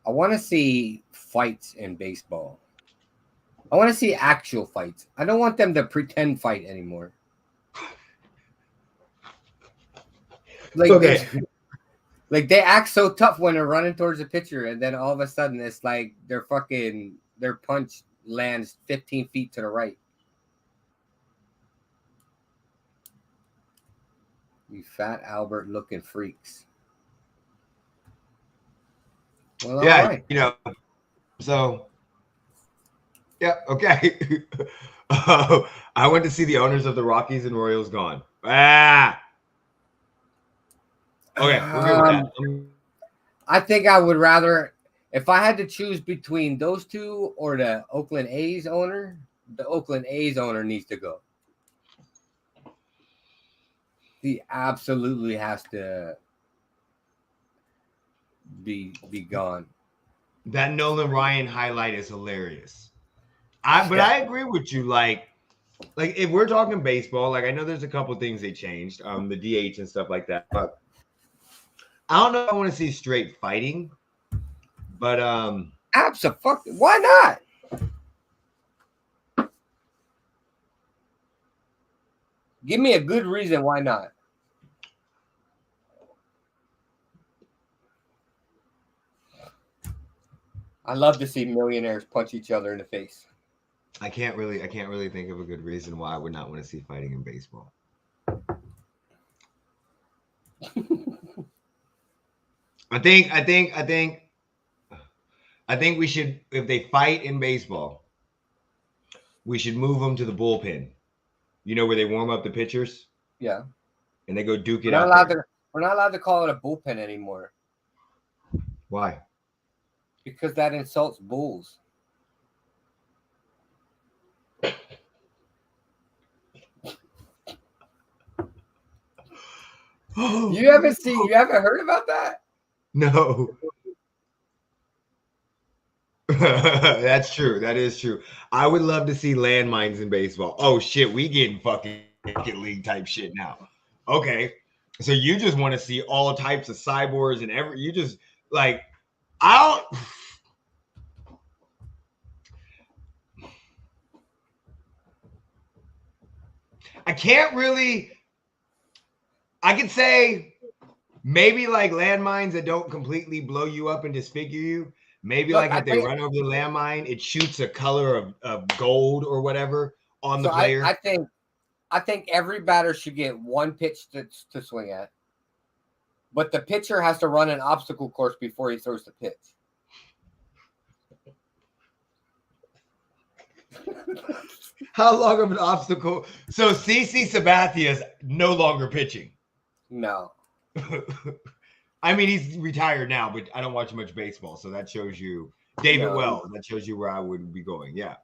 I want to see fights in baseball. I want to see actual fights. I don't want them to pretend fight anymore. Like, okay. They act so tough when they're running towards the pitcher, and then all of a sudden it's like their punch lands 15 feet to the right. You fat Albert looking freaks. Well, yeah, all right. So yeah, okay. I went to see the owners of the Rockies and Royals gone. Okay, we're good with that. I think I would rather, if I had to choose between those two or the Oakland A's owner, the Oakland A's owner needs to go. He absolutely has to be gone. That Nolan Ryan highlight is hilarious. But I agree with you. Like if we're talking baseball, like I know there's a couple things they changed, the DH and stuff like that, but I don't know if I want to see straight fighting, but absolutely, why not? Give me a good reason why not. I love to see millionaires punch each other in the face. I can't really think of a good reason why I would not want to see fighting in baseball. I think we should, if they fight in baseball, we should move them to the bullpen. Where they warm up the pitchers? Yeah. And they go duke it out there. We're not allowed to call it a bullpen anymore. Why? Because that insults bulls. You haven't heard about that? No. That's true. That is true. I would love to see landmines in baseball. Oh shit, we getting fucking league type shit now. Okay. So you just want to see all types of cyborgs and you just like I can't really. I could say maybe like landmines that don't completely blow you up and disfigure you. Maybe if they run over the landmine, it shoots a color of gold or whatever on the player. I think every batter should get one pitch to swing at, but the pitcher has to run an obstacle course before he throws the pitch. How long of an obstacle? So CC Sabathia is no longer pitching. No. I mean, he's retired now, but I don't watch much baseball, so that shows you David Wells. That shows you where I would be going. Yeah,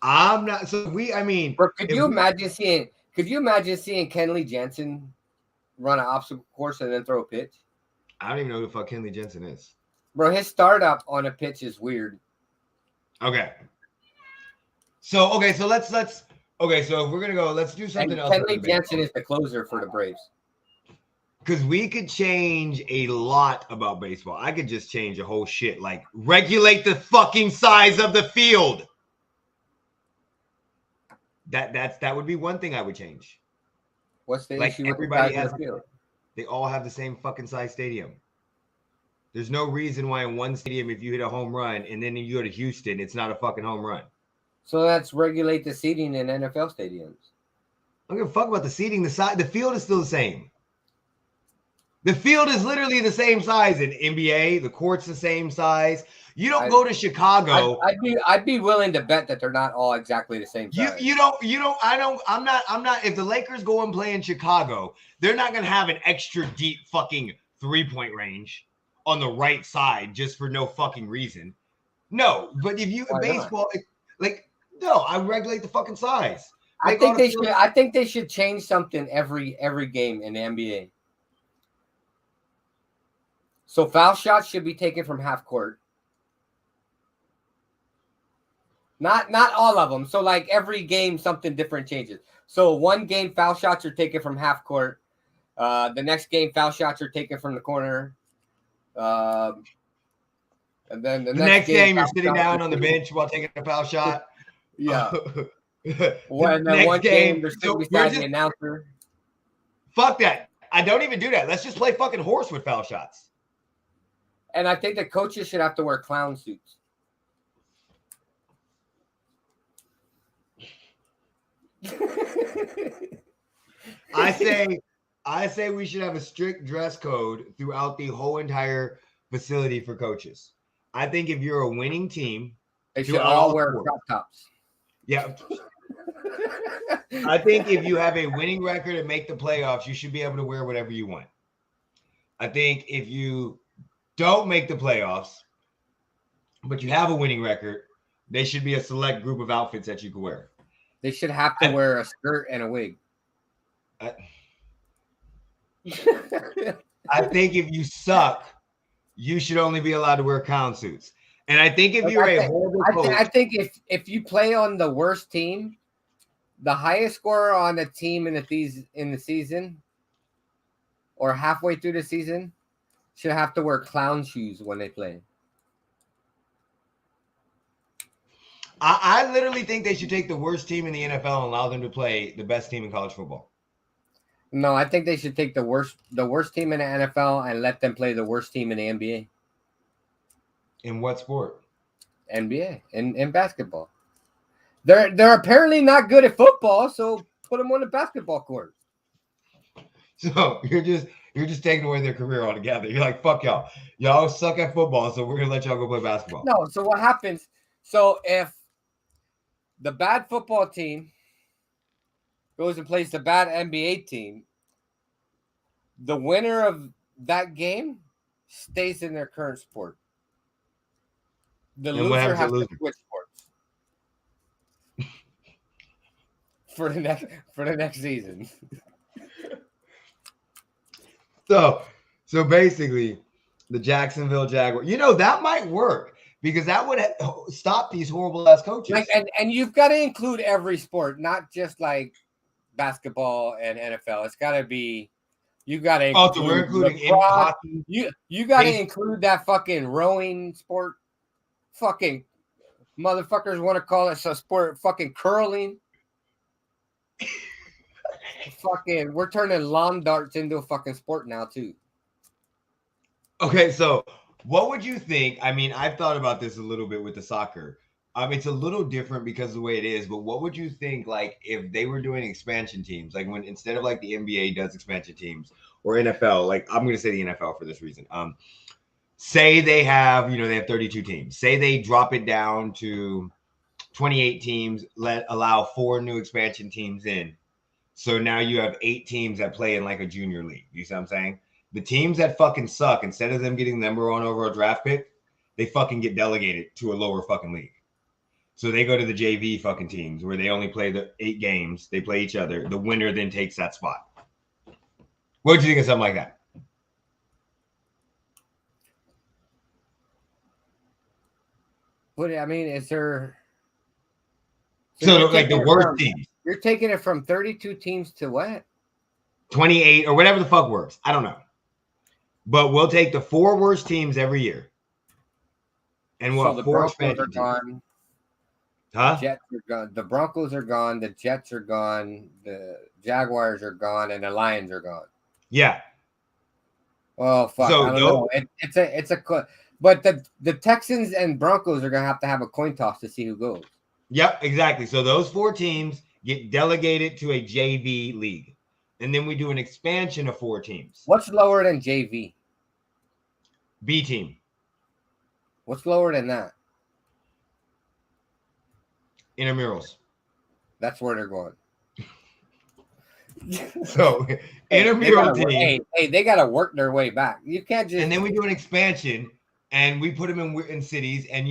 I'm not. So could you imagine seeing Kenley Jansen run an obstacle course and then throw a pitch? I don't even know who the fuck Kenley Jansen is. Bro, his startup on a pitch is weird. Okay. So let's okay. So if we're gonna go, let's do something else. Kenley Jansen is the closer for the Braves. Because we could change a lot about baseball. I could just change a whole shit. Like, regulate the fucking size of the field. That would be one thing I would change. What's the issue with everybody the size of the field? They all have the same fucking size stadium. There's no reason why in one stadium, if you hit a home run and then you go to Houston, it's not a fucking home run. So let's regulate the seating in NFL stadiums. I don't give a fuck about the seating. The field is still the same. The field is literally the same size in NBA. The court's the same size. You don't go to Chicago. I'd be willing to bet that they're not all exactly the same size. I'm not. If the Lakers go and play in Chicago, they're not gonna have an extra deep fucking 3-point range on the right side just for no fucking reason. No, but if you baseball, I regulate the fucking size. I think they should change something every game in the NBA. So foul shots should be taken from half court. Not all of them. So like every game, something different changes. So one game, foul shots are taken from half court. The next game, foul shots are taken from the corner. And then the next game you're sitting down on the bench while taking a foul shot. Yeah. One game, they're sitting beside the announcer. Fuck that. I don't even do that. Let's just play fucking horse with foul shots. And I think the coaches should have to wear clown suits. I say we should have a strict dress code throughout the whole entire facility for coaches. I think if you're a winning team, they should all wear crop tops. Yeah. I think if you have a winning record and make the playoffs, you should be able to wear whatever you want. I think if you don't make the playoffs, but you have a winning record, they should be a select group of outfits that you can wear. They should have to wear a skirt and a wig. I think if you suck, you should only be allowed to wear clown suits. And I think if you're a horrible coach, I think if you play on the worst team, the highest scorer on the team in the season or halfway through the season should have to wear clown shoes when they play. I literally think they should take the worst team in the NFL and allow them to play the best team in college football. No, I think they should take the worst team in the NFL and let them play the worst team in the NBA. In what sport? NBA, in basketball. They're apparently not good at football, so put them on the basketball court. So you're just taking away their career altogether. You're like, fuck y'all. Y'all suck at football, so we're gonna let y'all go play basketball. No, so what happens? So if the bad football team goes and plays the bad NBA team, the winner of that game stays in their current sport. The loser has to switch sports for the next season. So basically, the Jacksonville Jaguars. That might work because that would stop these horrible ass coaches. And you've got to include every sport, not just like basketball and NFL. It's got to be. You got to. Also, we're including hockey. You got to include that fucking rowing sport. Fucking motherfuckers want to call it a sport. Fucking curling. Fucking, we're turning lawn darts into a fucking sport now too. Okay, so what would you think? I mean, I've thought about this a little bit with the soccer. It's a little different because of the way it is, but what would you think, like, if they were doing expansion teams, like when instead of like the NBA does expansion teams or NFL, like I'm going to say the NFL for this reason. Say they have 32 teams. Say they drop it down to 28 teams, allow 4 new expansion teams in. So now you have 8 teams that play in like a junior league. You see what I'm saying? The teams that fucking suck, instead of them getting number 1 overall draft pick, they fucking get delegated to a lower fucking league. So they go to the JV fucking teams where they only play the 8 games. They play each other. The winner then takes that spot. What would you think of something like that? What I mean, is there? So like the worst teams. You're taking it from 32 teams to what? 28 or whatever the fuck works. I don't know. But we'll take the 4 worst teams every year. And we'll have 4 expansion teams. Gone. Huh? The Jets are gone. The Broncos are gone. The Jets are gone. The Jaguars are gone. And the Lions are gone. Yeah. Oh fuck! So I don't know. It's a but the Texans and Broncos are gonna have a coin toss to see who goes. Yep, exactly. So those 4 teams get delegated to a JV league, and then we do an expansion of 4 teams. What's lower than JV? B team. What's lower than that? Intramurals. That's where they're going. So intramural team. Hey, they gotta work their way back. You can't just. And then we do an expansion, and we put them in cities, and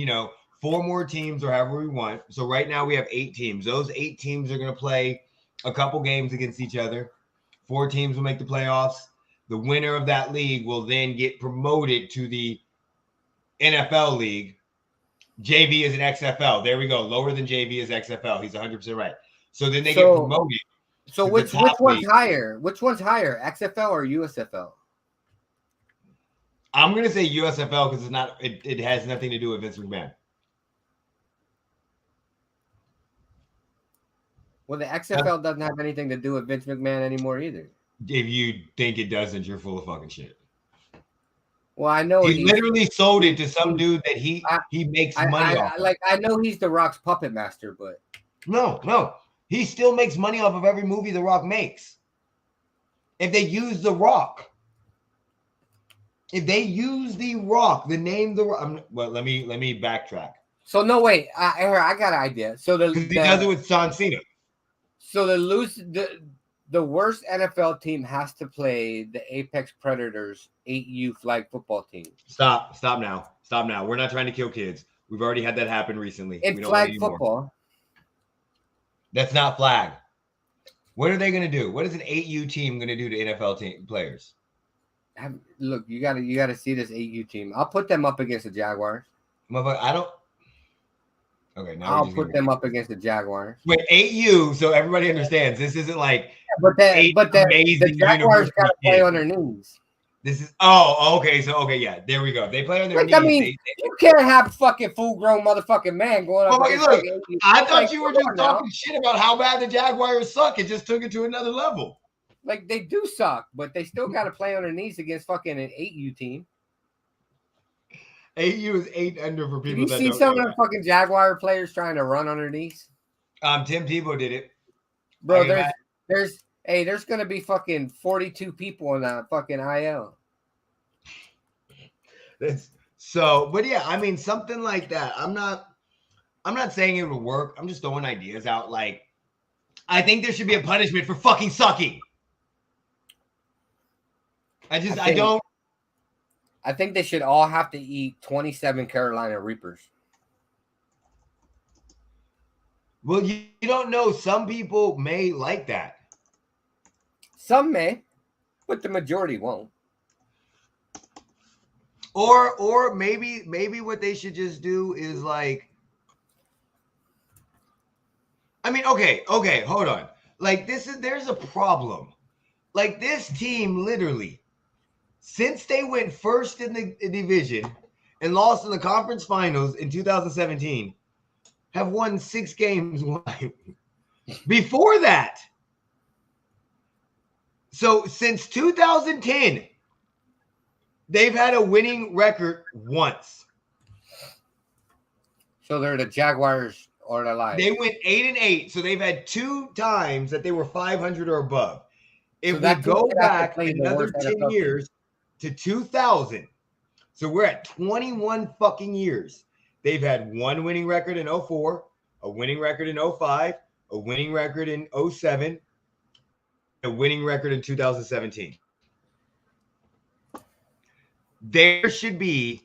4 more teams or however we want. So right now we have 8 teams. Those 8 teams are going to play a couple games against each other. 4 teams will make the playoffs. The winner of that league will then get promoted to the NFL league. JV is an XFL. There we go. Lower than JV is XFL. He's 100% right. So then they get promoted. So which one's higher? Which one's higher, XFL or USFL? I'm going to say USFL because it has nothing to do with Vince McMahon. Well, the XFL doesn't have anything to do with Vince McMahon anymore either. If you think it doesn't, you're full of fucking shit. Well, I know he literally sold it to some dude that he makes money off of. I know he's The Rock's puppet master, but no. He still makes money off of every movie The Rock makes. If they use The Rock. If they use The Rock, the name The Rock. Let me backtrack. So no, wait. I got an idea. So he does it with John Cena. So the worst NFL team has to play the Apex Predators 8U flag football team. Stop now. We're not trying to kill kids. We've already had that happen recently. It's flag football. That's not flag. What are they going to do? What is an 8U team going to do to NFL team players? Look, you got to see this 8U team. I'll put them up against the Jaguars. I don't. Okay, now I'll put them up against the Jaguars. Wait, 8U, so everybody understands. This isn't like the Jaguars got to play on their knees. This is okay, yeah, there we go. They play on their knees. I mean, you can't have fucking full-grown motherfucking man going up. Look, I thought you were just talking shit about how bad the Jaguars suck. It just took it to another level. Like they do suck, but they still got to play on their knees against fucking an 8U team. 8U is 8 under for people. Did you see some of the fucking Jaguar players trying to run on their knees? Tim Tebow did it. Bro, there's gonna be fucking 42 people in that fucking IL. But yeah, I mean something like that. I'm not saying it would work. I'm just throwing ideas out. Like, I think there should be a punishment for fucking sucking. I think they should all have to eat 27 Carolina Reapers. Well, you don't know. Some people may like that. Some may, but the majority won't. Or maybe what they should just do is like, I mean, okay, hold on. Like there's a problem. Like this team literally, since they went first in the division and lost in the conference finals in 2017, have won 6 games. Before that, so since 2010, they've had a winning record once. So they're the Jaguars or the Lions. They went 8-8, so they've had 2 times that they were 500 or above. If we go back another 10 years to 2000, so we're at 21 fucking years. They've had 1 winning record in 04, a winning record in 05, a winning record in 07, a winning record in 2017. There should be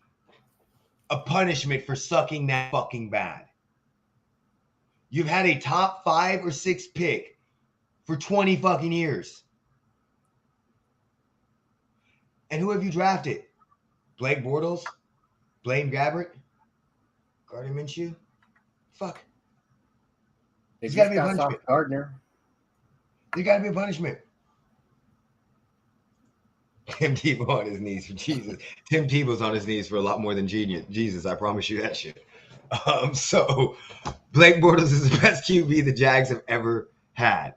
a punishment for sucking that fucking bad. You've had a top 5 or 6 pick for 20 fucking years. And who have you drafted? Blake Bortles? Blaine Gabbert? Gardner Minshew? Fuck. There's got to be a punishment. Gardner. There's got to be a punishment. Tim Tebow on his knees for Jesus. Tim Tebow's on his knees for a lot more than Jesus. I promise you that shit. So Blake Bortles is the best QB the Jags have ever had.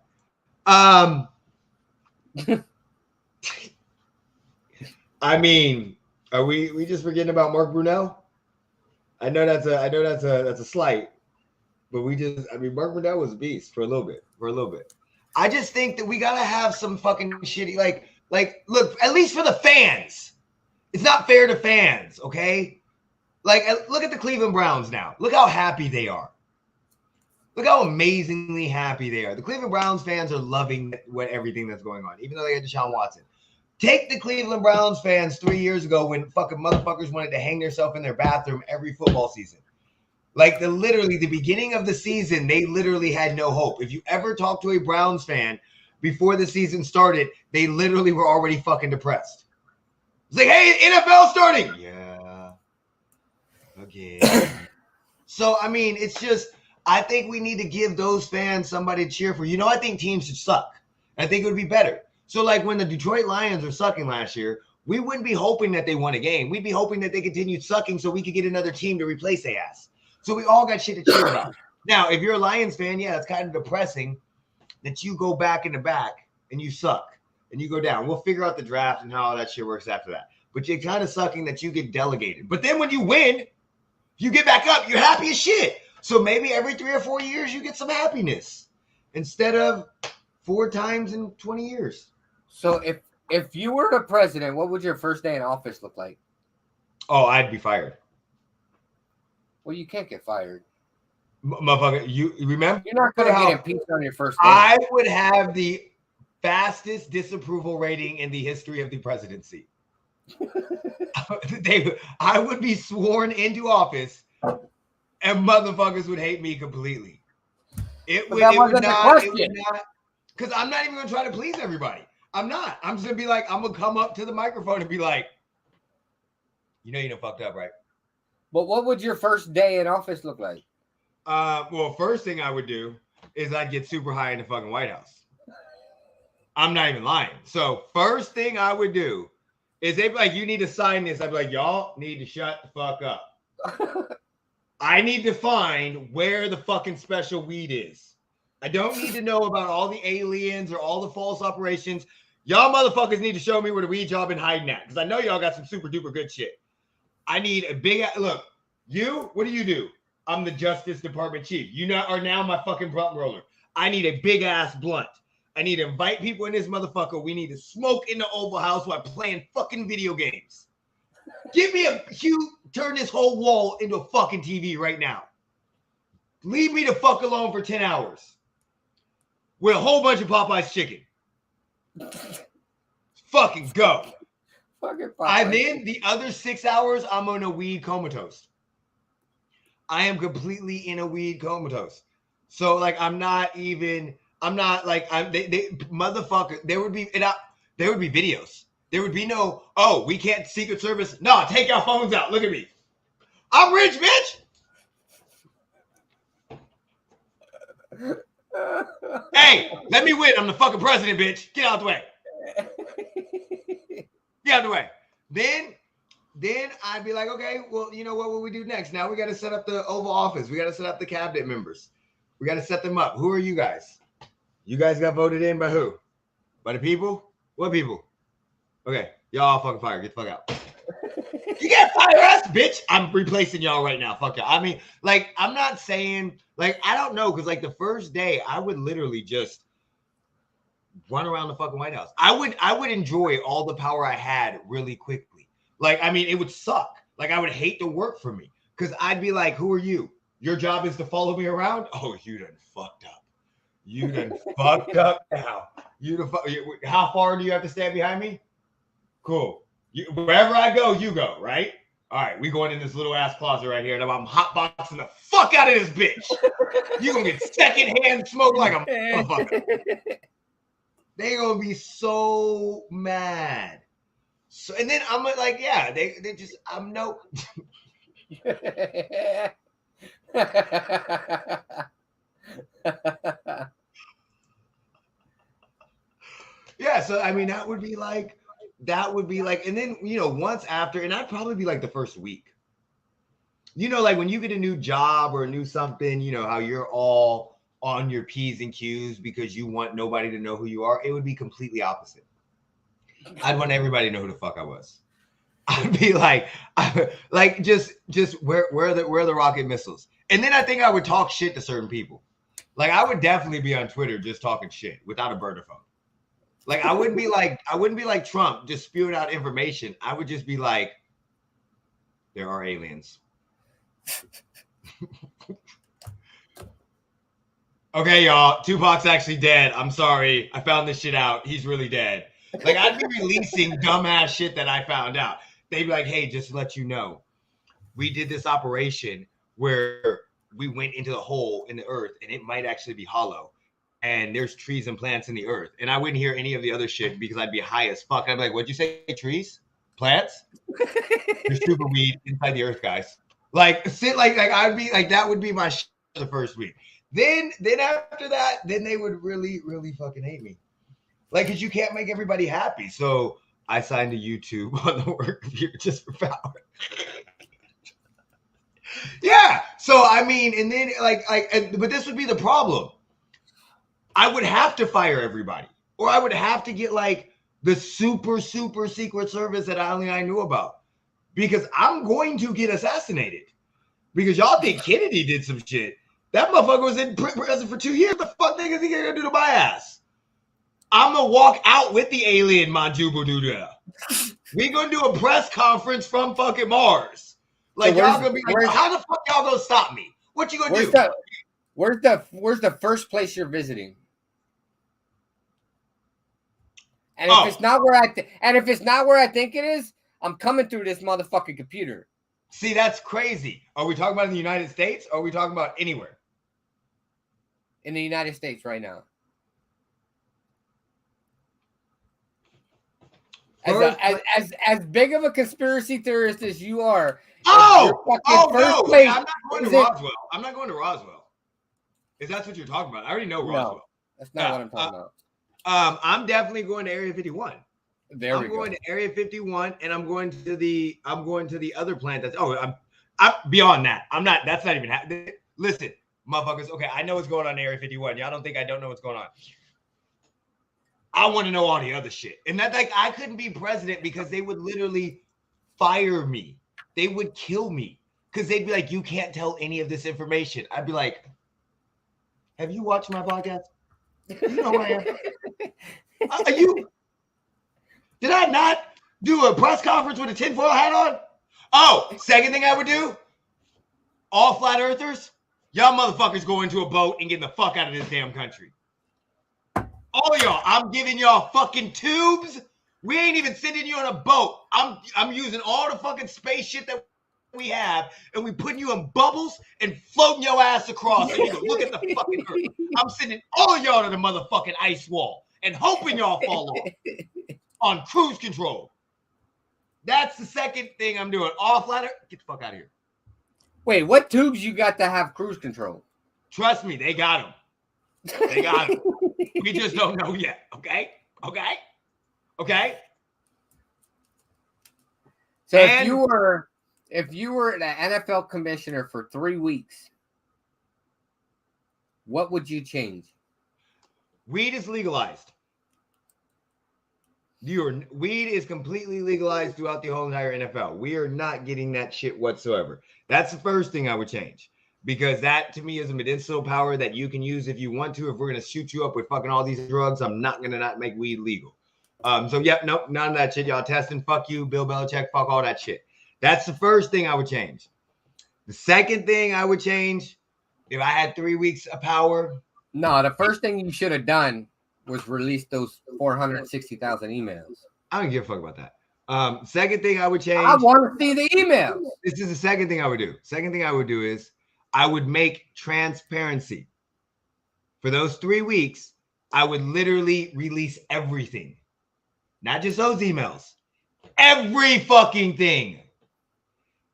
I mean, are we just forgetting about Mark Brunell? I know that's a slight, but Mark Brunell was a beast for a little bit. I just think that we gotta have some fucking shitty like look, at least for the fans. It's not fair to fans, okay? Like, look at the Cleveland Browns now. Look how happy they are. Look how amazingly happy they are. The Cleveland Browns fans are loving everything that's going on, even though they had Deshaun Watson. Take the Cleveland Browns fans 3 years ago when fucking motherfuckers wanted to hang themselves in their bathroom every football season. Like, literally, the beginning of the season, they literally had no hope. If you ever talk to a Browns fan before the season started, they literally were already fucking depressed. It's like, hey, NFL starting. Yeah. Again. So, I mean, it's just, I think we need to give those fans somebody to cheer for. I think teams should suck. I think it would be better. So, like, when the Detroit Lions were sucking last year, we wouldn't be hoping that they won a game. We'd be hoping that they continued sucking so we could get another team to replace their ass. So we all got shit to cheer about. Now, if you're a Lions fan, yeah, it's kind of depressing that you go back in the back and you suck and you go down. We'll figure out the draft and how all that shit works after that. But you're kind of sucking that you get delegated. But then when you win, you get back up. You're happy as shit. So maybe every 3 or 4 years you get some happiness instead of 4 times in 20 years. So if you were the president, what would your first day in office look like? Oh, I'd be fired. Well, you can't get fired. Motherfucker, you remember? You're not going to get impeached on your first day. I would have the fastest disapproval rating in the history of the presidency. I would be sworn into office and motherfuckers would hate me completely. It would not, because I'm not even going to try to please everybody. I'm not. I'm just going to be like, I'm going to come up to the microphone and be like, you done fucked up, right? But what would your first day in office look like? Well, first thing I would do is I'd get super high in the fucking White House. I'm not even lying. So first thing I would do is they'd be like, you need to sign this. I'd be like, y'all need to shut the fuck up. I need to find where the fucking special weed is. I don't need to know about all the aliens or all the false operations. Y'all motherfuckers need to show me where the weed y'all been hiding at, because I know y'all got some super duper good shit. I need a big look. What do you do? I'm the Justice Department chief. You are now my fucking blunt roller. I need a big ass blunt. I need to invite people in this motherfucker. We need to smoke in the Oval House while playing fucking video games. Give me turn this whole wall into a fucking TV right now. Leave me the fuck alone for 10 hours with a whole bunch of Popeye's chicken. Fucking go. And then the other 6 hours, I'm on a weed comatose. I am completely in a weed comatose. So, like, motherfucker, there would be videos. There would be no, oh, we can't Secret Service. No, take your phones out. Look at me. I'm rich, bitch. Hey, let me win. I'm the fucking president, bitch. Get out the way. Get out the way. Then I'd be like, okay, well, you know what will we do next? Now we got to set up the Oval Office. We got to set up the cabinet members. We got to set them up. Who are you guys? You guys got voted in by who? By the people? What people? Okay, y'all all fucking fired. Get the fuck out. You can't fire us, bitch. I'm replacing y'all right now. Fuck y'all. I mean, like, I'm not saying, like, I don't know, because, like, the first day, I would literally just run around the fucking White House. I would enjoy all the power I had really quickly. Like, I mean, it would suck. Like, I would hate to work for me, because I'd be like, who are you? Your job is to follow me around? Oh, you done fucked up. You done fucked up now. How far do you have to stand behind me? Cool. Wherever I go, you go, right? All right, we going in this little ass closet right here, and I'm hotboxing the fuck out of this bitch. You gonna get secondhand smoke like a motherfucker. They gonna be so mad. So, and then I'm like, yeah, they just, I'm no. Yeah, so I mean, that would be like, and then, you know, once after, and I'd probably be like the first week. You know, like when you get a new job or a new something, you know, how you're all on your P's and Q's because you want nobody to know who you are. It would be completely opposite. I'd want everybody to know who the fuck I was. I'd be like just where are the rocket missiles? And then I think I would talk shit to certain people. Like I would definitely be on Twitter just talking shit without a burner phone. Like I wouldn't be like Trump just spewing out information. I would just be like, there are aliens. Okay, y'all. Tupac's actually dead. I'm sorry. I found this shit out. He's really dead. Like I'd be releasing dumbass shit that I found out. They'd be like, hey, just to let you know, we did this operation where we went into the hole in the earth and it might actually be hollow. And there's trees and plants in the earth. And I wouldn't hear any of the other shit because I'd be high as fuck. I'd be like, what'd you say? Trees? Plants? There's super weed inside the earth, guys. Like, I'd be like, that would be my shit for the first week. Then after that, then they would really, really fucking hate me. Like, because you can't make everybody happy. So I signed to YouTube on the work view just for power. Yeah. So, I mean, and then but this would be the problem. I would have to fire everybody, or I would have to get like the super, super secret service that only I knew about, because I'm going to get assassinated because y'all think Kennedy did some shit. That motherfucker was in prison for 2 years. The fuck niggas he gonna do to my ass? I'm gonna walk out with the alien Manjuba. We gonna do a press conference from fucking Mars. Like so y'all gonna be like, how the fuck y'all gonna stop me? What you gonna do? Where's the first place you're visiting? And if it's not where I think it is, I'm coming through this motherfucking computer. See, that's crazy. Are we talking about in the United States or are we talking about anywhere? In the United States right now. As big of a conspiracy theorist as you are. No! I'm not going to Roswell. I'm not going to Roswell. If that's what you're talking about. I already know Roswell. No, that's not what I'm talking about. I'm definitely going to Area 51. I'm going to Area 51, and I'm going to the other plant. I'm beyond that. That's not even happening. Listen, motherfuckers. Okay, I know what's going on in Area 51. Y'all don't think I don't know what's going on. I want to know all the other shit, and that's like I couldn't be president because they would literally fire me. They would kill me because they'd be like, "You can't tell any of this information." I'd be like, "Have you watched my podcast? You know who I am." Did I not do a press conference with a tinfoil hat on? Oh, second thing I would do, all flat earthers, y'all motherfuckers go into a boat and get the fuck out of this damn country. All y'all, I'm giving y'all fucking tubes. We ain't even sending you on a boat. I'm using all the fucking space shit that we have, and we putting you in bubbles and floating your ass across, and you can look at the fucking earth. I'm sending all y'all to the motherfucking ice wall and hoping y'all fall off on cruise control. That's the second thing I'm doing. All flat earth, get the fuck out of here. Wait, what tubes you got to have cruise control? Trust me, they got them. They got them. We just don't know yet. Okay. So if you were the NFL commissioner for 3 weeks, what would you change? Weed is legalized. Weed is completely legalized throughout the whole entire NFL. We are not getting that shit whatsoever. That's the first thing I would change, because that to me is a medicinal power that you can use if you want to. If we're going to shoot you up with fucking all these drugs, I'm not going to not make weed legal. So yeah, nope, none of that shit. Y'all testing, fuck you, Bill Belichick, fuck all that shit. That's the first thing I would change. The second thing I would change, if I had 3 weeks of power. No, the first thing you should have done was release those 460,000 emails. I don't give a fuck about that. Second thing I would change. I want to see the emails. This is the second thing I would do. Second thing I would do is I would make transparency. For those 3 weeks, I would literally release everything. Not just those emails. Every fucking thing.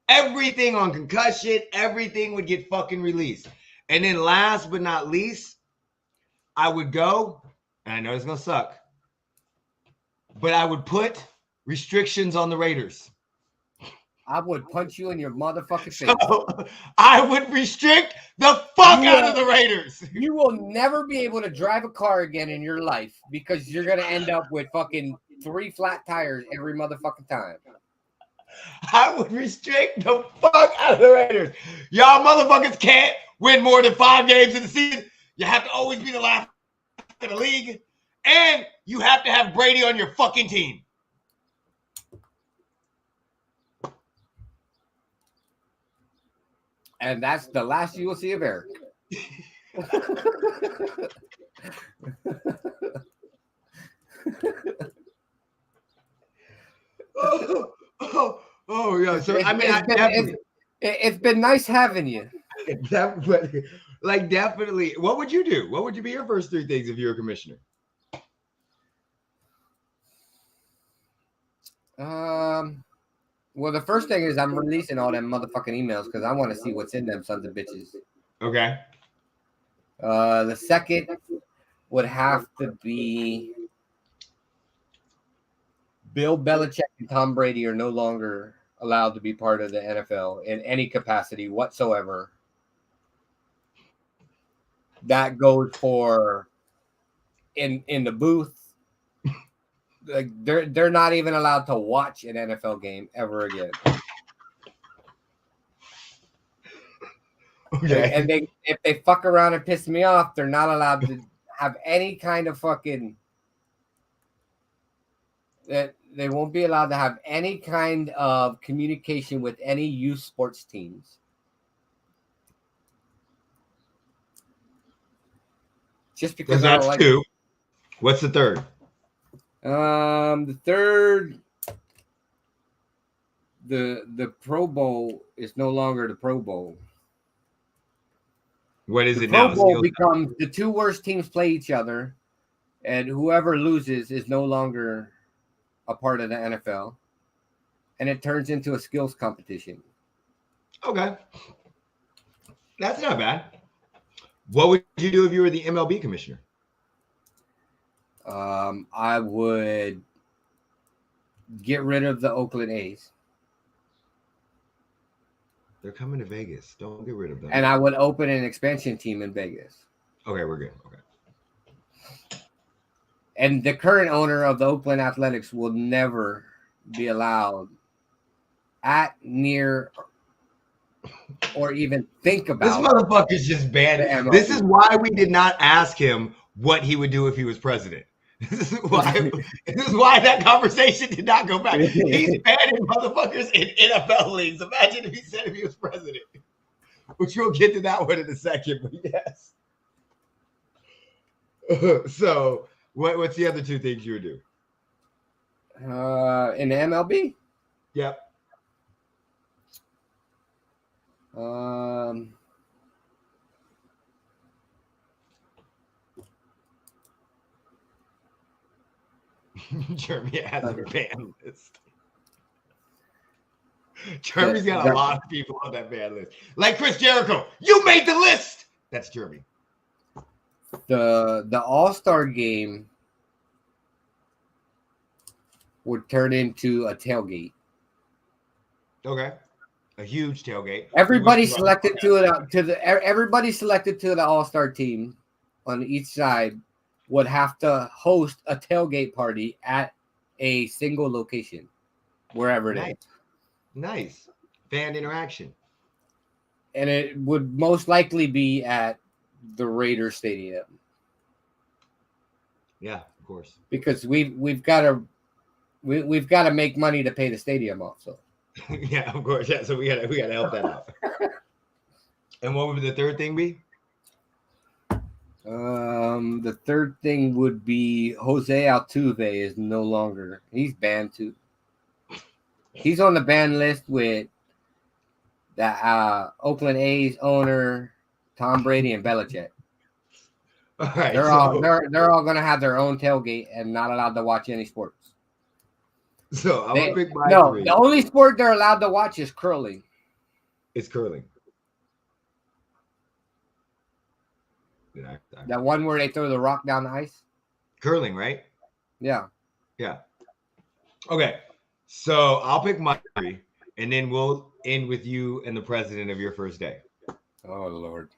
Everything on concussion, everything would get fucking released. And then last but not least, I would go, and I know it's going to suck, but I would put restrictions on the Raiders. I would punch you in your motherfucking face. So, I would restrict the fuck out of the Raiders. You will never be able to drive a car again in your life because you're going to end up with fucking 3 flat tires every motherfucking time. I would restrict the fuck out of the Raiders. Y'all motherfuckers can't win more than 5 games in the season. You have to always be the last in the league. And you have to have Brady on your fucking team. And that's the last you will see of Eric. Oh, yeah. So it's been nice having you. Definitely. What would you do? What would be your first 3 things if you were a commissioner? Well, the first thing is I'm releasing all them motherfucking emails because I want to see what's in them sons of bitches. Okay. The second would have to be Bill Belichick and Tom Brady are no longer allowed to be part of the NFL in any capacity whatsoever. That goes for in the booth. Like they're not even allowed to watch an NFL game ever again. Okay. And if they fuck around and piss me off, they're not allowed to have any kind of fucking that they won't be allowed to have any kind of communication with any youth sports teams. Just because that's like 2. What's the third? The third, the Pro Bowl is no longer the Pro Bowl. What is it Pro now? Bowl becomes the 2 worst teams play each other, and whoever loses is no longer a part of the NFL, and it turns into a skills competition. Okay, that's not bad. What would you do if you were the MLB commissioner? I would get rid of the Oakland A's. They're coming to Vegas. Don't get rid of them. And I would open an expansion team in Vegas. Okay, we're good. Okay. And the current owner of the Oakland Athletics will never be allowed at, near, or even think about. This motherfucker's just banned. This is why we did not ask him what he would do if he was president. This is why that conversation did not go back. He's banning motherfuckers in NFL leagues. Imagine if he said if he was president. Which we'll get to that one in a second, but yes. So what's the other 2 things you would do? In the MLB? Yep. Jeremy has a ban list. Jeremy's got a lot of people on that ban list. Like Chris Jericho. You made the list. That's Jeremy. The All-Star game would turn into a tailgate. Okay. A huge tailgate. Everybody selected to the All-Star team on each side would have to host a tailgate party at a single location, wherever it is. Nice. Fan interaction. And it would most likely be at the Raiders Stadium. Yeah, of course. Because we've got to make money to pay the stadium off. So yeah, of course. Yeah, so we gotta help that out. And what would the third thing be? The third thing would be Jose Altuve is no longer. He's banned too. He's on the ban list with the Oakland A's owner, Tom Brady, and Belichick. All right, they're all going to have their own tailgate and not allowed to watch any sports. So I'm gonna pick my the only sport they're allowed to watch is curling. It's curling. That one where they throw the rock down the ice? Curling, right? Yeah. Yeah. Okay. So I'll pick my 3, and then we'll end with you and the president of your first day. Oh, Lord.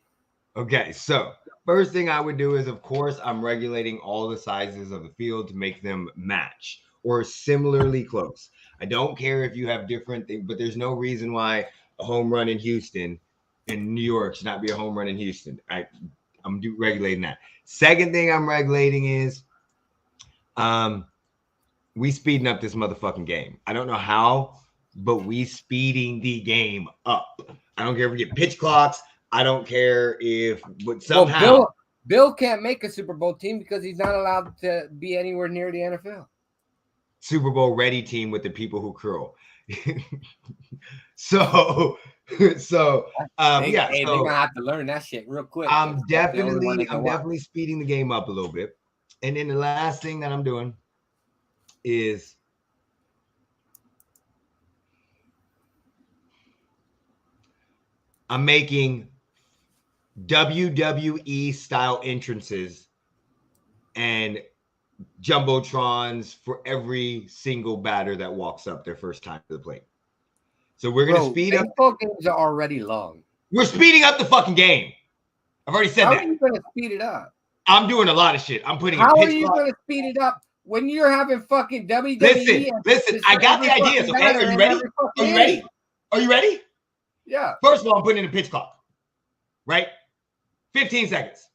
Okay. So first thing I would do is, of course, I'm regulating all the sizes of the field to make them match. or similarly close. I don't care if you have different things, but there's no reason why a home run in Houston in New York should not be a home run in Houston. I'm regulating that. Second thing I'm regulating is we speeding up this motherfucking game. I don't know how, but we speeding the game up. I don't care if we get pitch clocks. I don't care if, but somehow. Well, Bill can't make a Super Bowl team because he's not allowed to be anywhere near the NFL. Super Bowl ready team with the people who curl. so they're yeah, gonna have to learn that shit real quick. I'm definitely speeding the game up a little bit. And then the last thing that I'm doing is I'm making WWE style entrances and jumbotrons for every single batter that walks up their first time to the plate. So we're gonna speed up. Baseball games are already long. We're speeding up the fucking game. I've already said that. How are you gonna speed it up? I'm doing a lot of shit. I'm putting. How are you gonna speed it up when you're having fucking WWE? Listen. I got the ideas. Okay, are you ready? Are you ready? Yeah. First of all, I'm putting in a pitch clock. Right, 15 seconds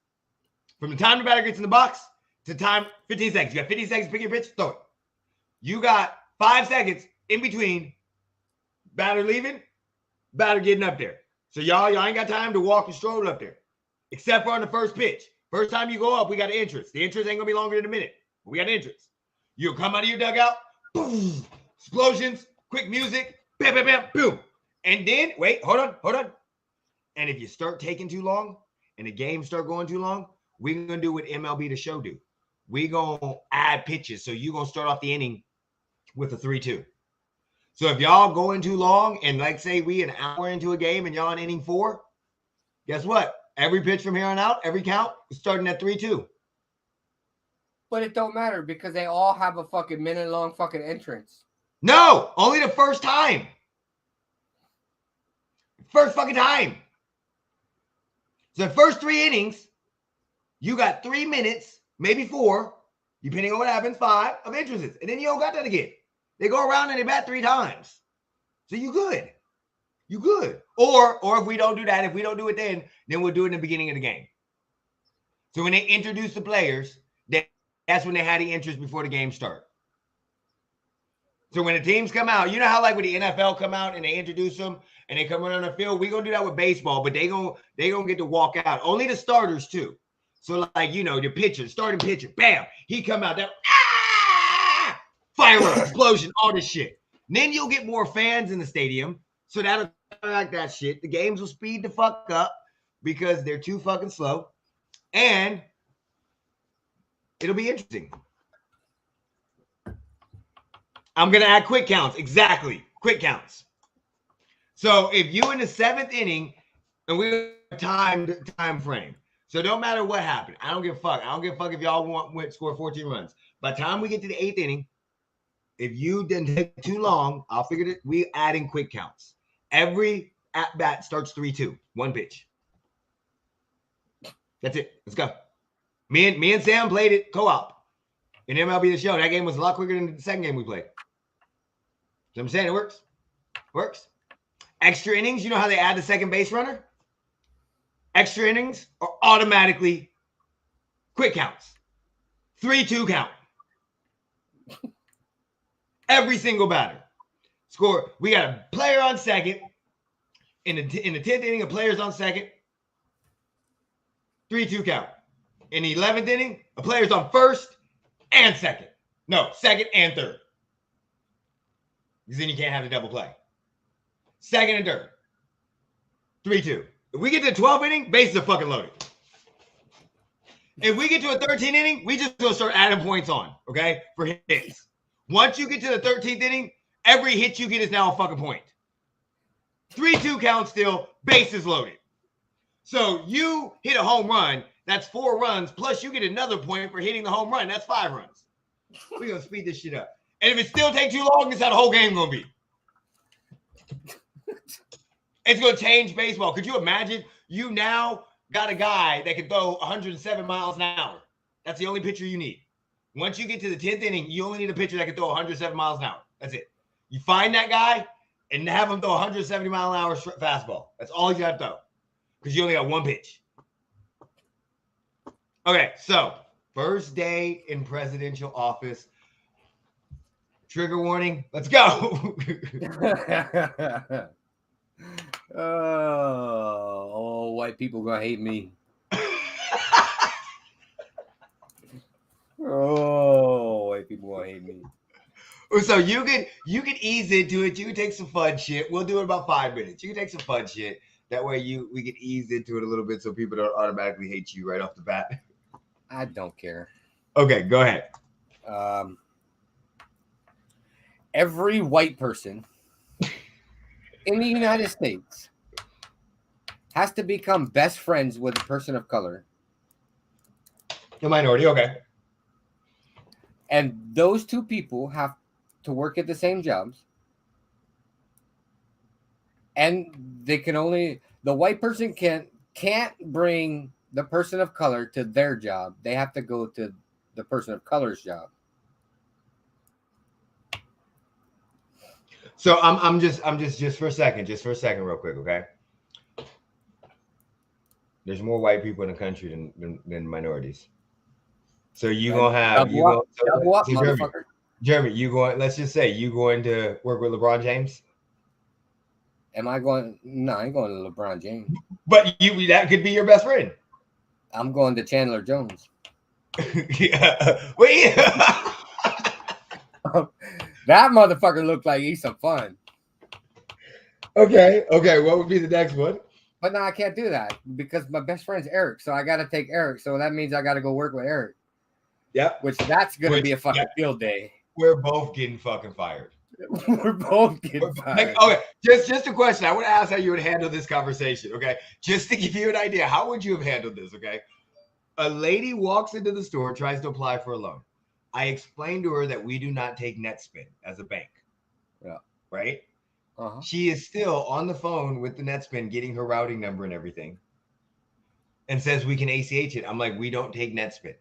from the time the batter gets in the box to time 15 seconds. You got 15 seconds to pick your pitch, throw it. You got 5 seconds in between batter leaving, batter getting up there. So y'all ain't got time to walk and stroll up there, except for on the first pitch. First time you go up, we got an entrance. The entrance ain't gonna be longer than a minute, but we got an entrance. You'll come out of your dugout, boom, explosions, quick music, bam, bam, bam, boom. And then, wait, hold on. And if you start taking too long and the game start going too long, we're going to do what MLB The Show do. We're going to add pitches. So you're going to start off the inning with a 3-2. So if y'all going too long and like say we an hour into a game and y'all in inning 4, guess what? Every pitch from here on out, every count is starting at 3-2. But it don't matter because they all have a fucking minute-long fucking entrance. No, only the first time. First fucking time. So the first 3 innings, you got 3 minutes, maybe 4, depending on what happens, 5 of entrances. And then you don't got that again. They go around and they bat 3 times. So you good. You good. Or if we don't do that, if we don't do it then we'll do it in the beginning of the game. So when they introduce the players, that's when they had the entrance before the game start. So when the teams come out, you know how like when the NFL come out and they introduce them and they come around the field, we're going to do that with baseball, but they gonna get to walk out. Only the starters too. So like, you know, the pitcher, starting pitcher, bam, he come out, that firework, explosion, all this shit. And then you'll get more fans in the stadium. So that'll like that shit. The games will speed the fuck up because they're too fucking slow. And it'll be interesting. I'm going to add quick counts. Exactly. Quick counts. So if you in the 7th inning and we have time frame. So it don't matter what happened. I don't give a fuck. I don't give a fuck if y'all score 14 runs. By the time we get to the 8th inning, if you didn't take too long, I'll figure it. We adding quick counts. Every at bat starts 3-2. 1 pitch. That's it. Let's go. Me and Sam played it co-op in MLB The Show. That game was a lot quicker than the second game we played. So I'm saying it works. Works. Extra innings, you know how they add the second base runner? Extra innings are automatically quick counts. 3-2 count. Every single batter. Score. We got a player on second. In the 10th inning, a player's on second. 3-2 count. In the 11th inning, a player's on first and second. No, second and third. Because then you can't have the double play. Second and third. 3-2. If we get to the 12th inning, bases are fucking loaded. If we get to a 13th inning, we just gonna start adding points on, okay, for hits. Once you get to the 13th inning, every hit you get is now a fucking point. 3-2 count still, bases loaded. So you hit a home run, that's 4 runs, plus you get another point for hitting the home run. That's 5 runs. We're going to speed this shit up. And if it still takes too long, that's how the whole game going to be. It's going to change baseball. Could you imagine you now got a guy that can throw 107 miles an hour? That's the only pitcher you need. Once you get to the 10th inning, you only need a pitcher that can throw 107 miles an hour. That's it. You find that guy and have him throw 170 mile an hour fastball. That's all you got to throw because you only got one pitch. Okay, so first day in presidential office. Trigger warning. Let's go. Oh, white people gonna hate me. Oh, white people gonna hate me. So you can ease into it. You can take some fun shit. We'll do it about 5 minutes. You can take some fun shit. That way we can ease into it a little bit so people don't automatically hate you right off the bat. I don't care. Okay, go ahead. Every white person in the United States has to become best friends with a person of color. The minority, okay. And those two people have to work at the same jobs. And they can only, the white person can't bring the person of color to their job. They have to go to the person of color's job. So I'm just for a second real quick, okay? There's more white people in the country than minorities. So you gonna have motherfucker. Jeremy, you going, let's just say you going to work with LeBron James? Am I going? No, I ain't going to LeBron James. But that could be your best friend. I'm going to Chandler Jones. Yeah. Wait. That motherfucker looked like he's some fun. Okay. What would be the next one? But no, I can't do that because my best friend's Eric. So I got to take Eric. So that means I got to go work with Eric. Yep. Which that's going to be a fucking field day. We're both getting fucking fired. We're both getting fired. Okay. Just a question. I want to ask how you would handle this conversation. Okay. Just to give you an idea, how would you have handled this? Okay. A lady walks into the store, tries to apply for a loan. I explained to her that we do not take NetSpend as a bank. Yeah. Right? Uh-huh. She is still on the phone with the NetSpend, getting her routing number and everything, and says we can ACH it. I'm like, we don't take NetSpend.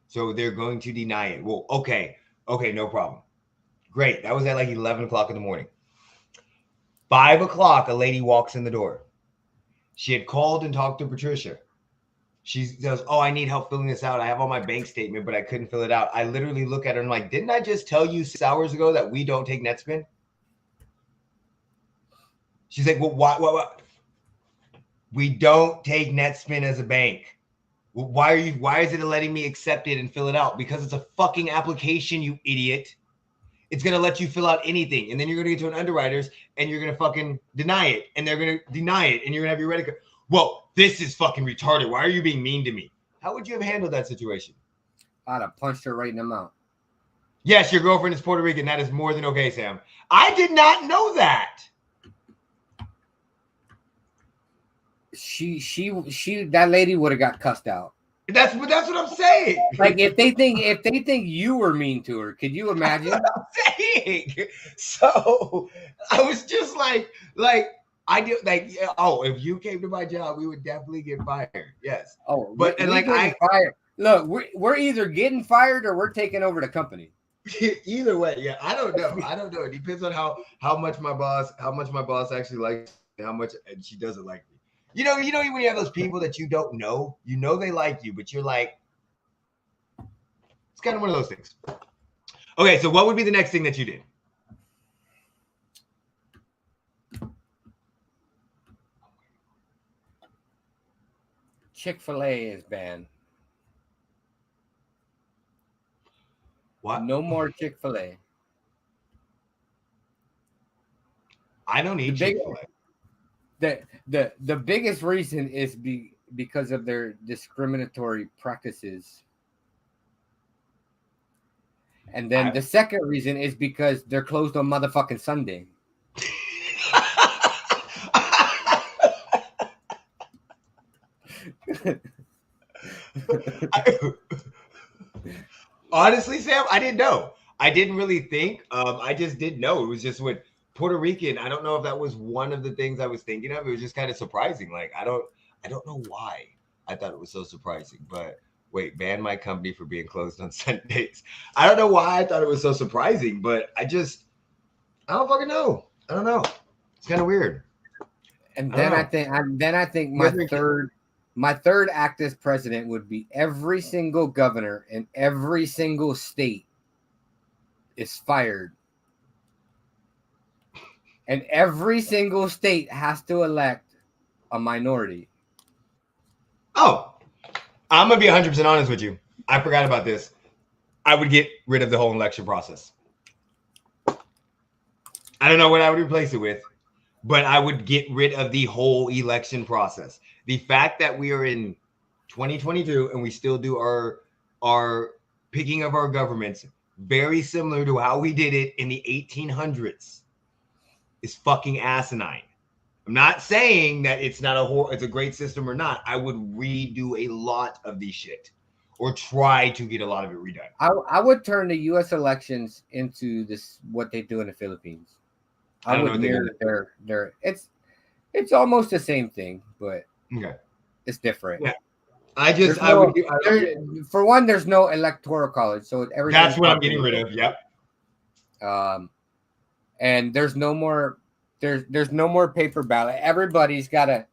So they're going to deny it. Well, okay, no problem. Great. That was at like 11 o'clock in the morning. 5 o'clock, a lady walks in the door. She had called and talked to Patricia. She says, oh, I need help filling this out. I have all my bank statement, but I couldn't fill it out. I literally look at her and I'm like, didn't I just tell you 6 hours ago that we don't take NetSpend? She's like, well, what? We don't take NetSpend as a bank. Well, why is it letting me accept it and fill it out? Because it's a fucking application, you idiot. It's going to let you fill out anything. And then you're going to get to an underwriter's and you're going to fucking deny it. And they're going to deny it. And you're going to have your credit card. Whoa, this is fucking retarded. Why are you being mean to me? How would you have handled that situation? I'd have punched her right in the mouth. Yes, your girlfriend is Puerto Rican. That is more than okay, Sam. I did not know that. That lady would have got cussed out. That's what I'm saying. Like if they think you were mean to her, could you imagine? That's what I'm saying. So I was just like I do like, oh, if you came to my job, we would definitely get fired. Yes. Oh, but and like I fired. Look, we're either getting fired or we're taking over the company. Either way, yeah. I don't know. It depends on how much my boss actually likes me, how much she doesn't like me. You know, when you have those people that you don't know, they like you, but you're like, it's kind of one of those things. Okay, so what would be the next thing that you did? Chick-fil-A is banned. What? No more Chick-fil-A. I don't eat Chick-fil-A. The biggest reason is because of their discriminatory practices. And then the second reason is because they're closed on motherfucking Sunday. Honestly, Sam, I didn't know. I didn't really think. I just didn't know. It was just with Puerto Rican. I don't know if that was one of the things I was thinking of. It was just kind of surprising. Like I don't know why I thought it was so surprising, but Wait, ban my company for being closed on Sundays. I don't know why I thought it was so surprising, but I don't fucking know. I don't know. It's kind of weird. And then I think my third act as president would be every single governor in every single state is fired. And every single state has to elect a minority. Oh, I'm going to be 100% honest with you. I forgot about this. I would get rid of the whole election process. I don't know what I would replace it with, but I would get rid of the whole election process. The fact that we are in 2022 and we still do our picking of our governments very similar to how we did it in the 1800s is fucking asinine. I'm not saying that it's a great system or not. I would redo a lot of the shit or try to get a lot of it redone. I would turn the U.S. elections into what they do in the Philippines. I would mirror their it's almost the same thing, but it's different. Yeah. For one, there's no electoral college, so everything. That's what I'm getting rid of. Yep. And there's no more paper ballot. Everybody's got to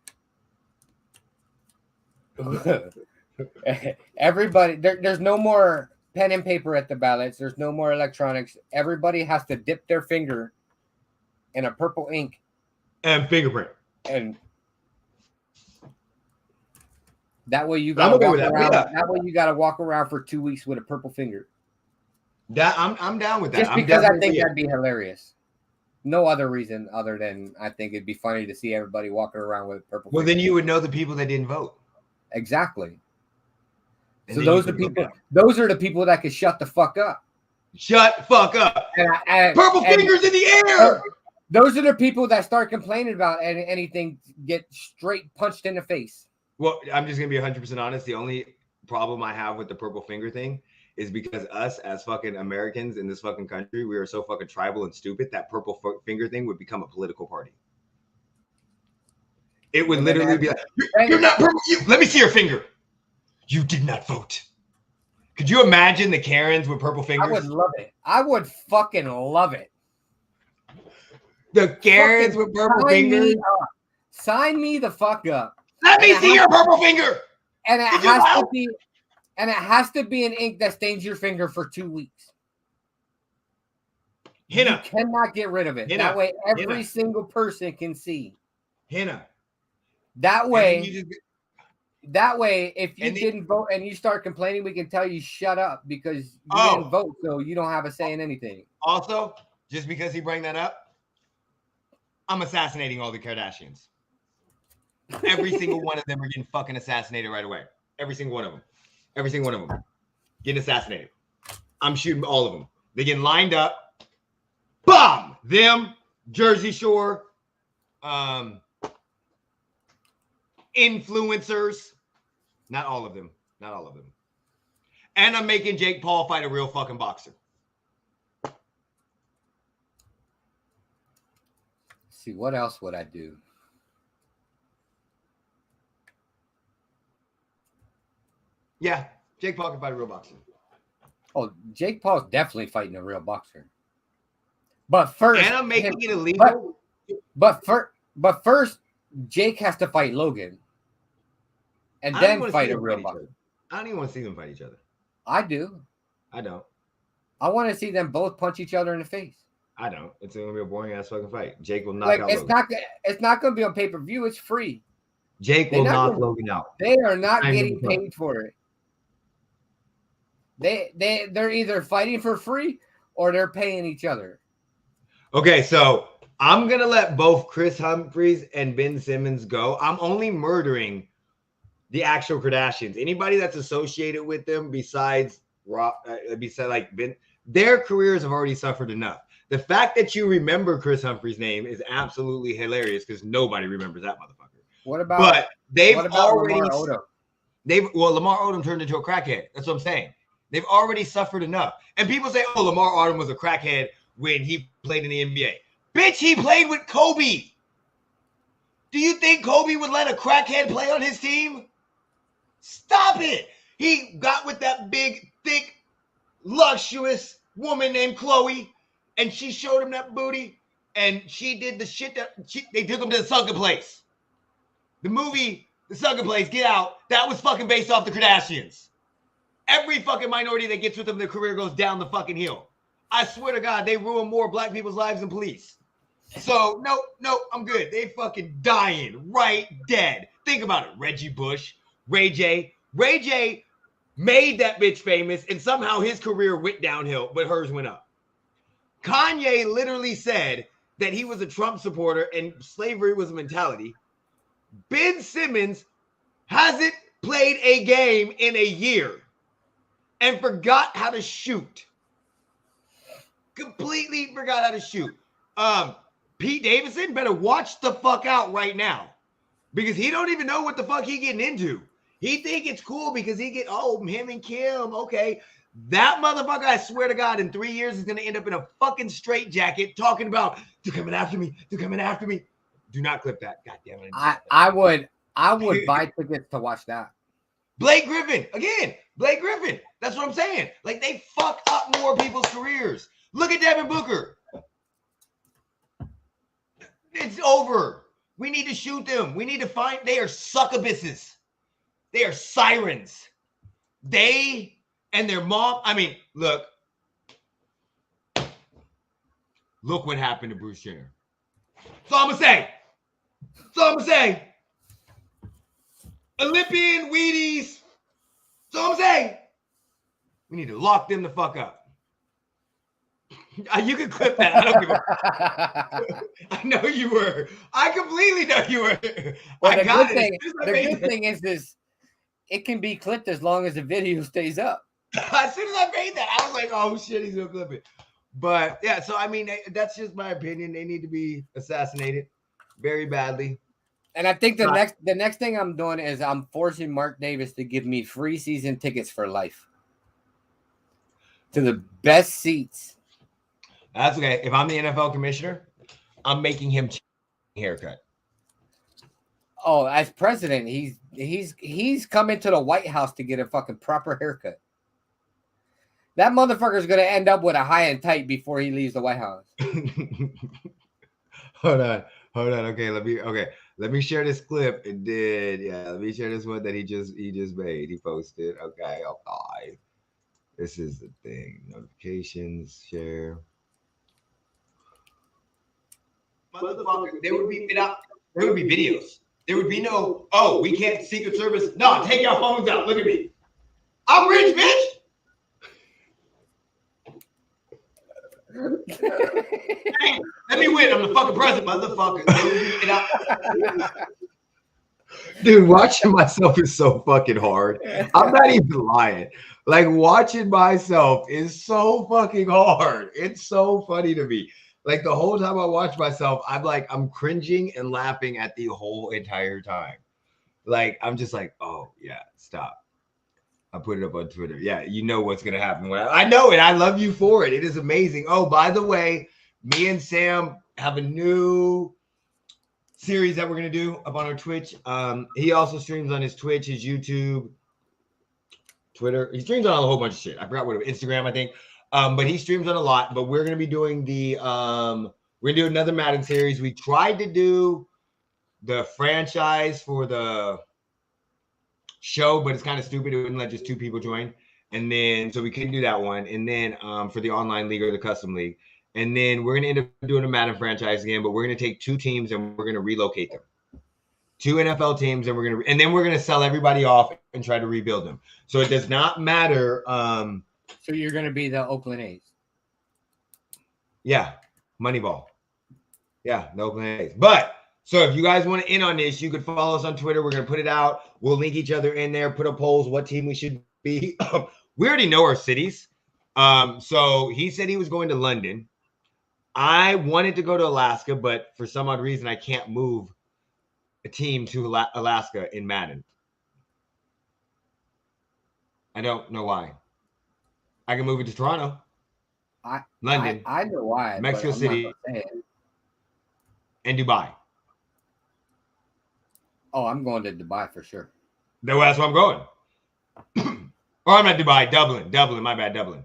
everybody there's no more pen and paper at the ballots. There's no more electronics. Everybody has to dip their finger in a purple ink and fingerprint. And that way you gotta walk around. That way you gotta walk around for 2 weeks with a purple finger. That I'm down with that. Just because I think that'd be hilarious. No other reason other than I think it'd be funny to see everybody walking around with purple. Well, then you would know the people that didn't vote. Exactly. And so those are the people that can shut the fuck up. Shut the fuck up. Purple fingers in the air. Those are the people that start complaining about anything get straight punched in the face. Well, I'm just going to be 100% honest. The only problem I have with the purple finger thing is because us as fucking Americans in this fucking country, we are so fucking tribal and stupid that purple finger thing would become a political party. It would literally be like, you're not purple. Let me see your finger. You did not vote. Could you imagine the Karens with purple fingers? I would love it. I would fucking love it. The Karens with purple fingers. Sign me the fuck up. Let me see your purple finger. And it has to be an ink that stains your finger for 2 weeks. Henna. You cannot get rid of it. That way every single person can see. Henna. That way, if you didn't vote and you start complaining, we can tell you shut up because you didn't vote, so you don't have a say in anything. Also, just because he bring that up, I'm assassinating all the Kardashians. Every single one of them are getting fucking assassinated right away. Every single one of them. Every single one of them getting assassinated. I'm shooting all of them. They're getting lined up. Bomb! Them, Jersey Shore, influencers. Not all of them. Not all of them. And I'm making Jake Paul fight a real fucking boxer. See, what else would I do? Yeah, Jake Paul can fight a real boxer. Oh, Jake Paul's definitely fighting a real boxer. But first, and I'm making it illegal. But first, Jake has to fight Logan, and then fight a real boxer. I don't even want to see them fight each other. I do. I don't. I want to see them both punch each other in the face. I don't. It's gonna be a boring ass fucking fight. Jake will knock out Logan. It's not gonna be on pay-per-view. It's free. Jake will knock Logan out. They are not getting paid for it. They're either fighting for free or they're paying each other. Okay, so I'm gonna let both Chris Humphries and Ben Simmons go. I'm only murdering the actual Kardashians. Anybody that's associated with them besides like Ben, their careers have already suffered enough. The fact that you remember Chris Humphries' name is absolutely hilarious because nobody remembers that motherfucker. What about? But they've already. Lamar Odom? Lamar Odom turned into a crackhead. That's what I'm saying. They've already suffered enough. And people say, "Oh, Lamar Odom was a crackhead when he played in the NBA." Bitch, he played with Kobe. Do you think Kobe would let a crackhead play on his team? Stop it. He got with that big, thick, luscious woman named Chloe, and she showed him that booty, and she did the shit that they took him to the sunken place. The movie, The Sunken Place, Get Out, that was fucking based off the Kardashians. Every fucking minority that gets with them, their career goes down the fucking hill. I swear to God, they ruin more black people's lives than police. So, no, I'm good. They fucking dying, right, dead. Think about it. Reggie Bush, Ray J. Ray J made that bitch famous, and somehow his career went downhill, but hers went up. Kanye literally said that he was a Trump supporter and slavery was a mentality. Ben Simmons hasn't played a game in a year and forgot how to shoot. Completely forgot how to shoot. Pete Davidson better watch the fuck out right now because he don't even know what the fuck he getting into. He think it's cool because he get, him and Kim, okay. That motherfucker, I swear to God, in 3 years is going to end up in a fucking straitjacket talking about, they're coming after me. They're coming after me. Do not clip that. God damn it. I would buy tickets to watch that. Blake Griffin. Again, Blake Griffin. That's what I'm saying. Like, they fuck up more people's careers. Look at Devin Booker. It's over. We need to shoot them. We need to find, they are succubuses. They are sirens. They and their mom, look what happened to Bruce Jenner. That's all I'm going to say. Olympian Wheaties. That's all I'm saying. We need to lock them the fuck up. You can clip that. I don't give a I know you were. I completely know you were. Well, the good thing is it can be clipped as long as the video stays up. As soon as I made that, I was like, oh shit, he's gonna clip it. But yeah, so that's just my opinion. They need to be assassinated very badly. And I think the next thing I'm doing is I'm forcing Mark Davis to give me free season tickets for life to the best seats. That's okay. If I'm the NFL commissioner, I'm making him a haircut. Oh, as president, he's coming to the White House to get a fucking proper haircut. That motherfucker's gonna end up with a high and tight before he leaves the White House. Hold on. Okay, let me share this clip. It did. Yeah, let me share this one that he just made. He posted. Okay, okay. This is the thing. Notifications, share. Motherfucker, there would be videos. There would be no, we can't Secret Service. No, take your phones out. Look at me. I'm rich, bitch. Hey, let me win. I'm the fucking president, motherfucker. Dude, watching myself is so fucking hard. I'm not even lying. Like, watching myself is so fucking hard. It's so funny to me. Like, the whole time I watch myself, I'm cringing and laughing at the whole entire time. Like, I'm just like, oh, yeah, stop. I put it up on Twitter. Yeah, you know what's going to happen. I know it. I love you for it. It is amazing. Oh, by the way, me and Sam have a new series that we're going to do up on our Twitch. He also streams on his Twitch, his YouTube, Twitter. He streams on a whole bunch of shit. I forgot what it was. Instagram, I think. But he streams on a lot. But we're going to be doing we're going to do another Madden series. We tried to do the franchise for the show, but it's kind of stupid. It wouldn't let just two people join. And then, so we couldn't do that one. And then for the online league or the custom league. And then we're going to end up doing a Madden franchise again, but we're going to take two teams and we're going to relocate them. Two NFL teams, and then we're going to sell everybody off and try to rebuild them. So it does not matter. So you're going to be the Oakland A's. Yeah. Moneyball. Yeah. The Oakland A's. But so if you guys want to in on this, you could follow us on Twitter. We're going to put it out. We'll link each other in there, put up polls, what team we should be. We already know our cities. So he said he was going to London. I wanted to go to Alaska, but for some odd reason, I can't move a team to Alaska in Madden. I don't know why. I can move it to Toronto. London. I know why. Mexico City. And Dubai. Oh, I'm going to Dubai for sure. That's where I'm going. Or I'm not Dubai, Dublin. My bad, Dublin.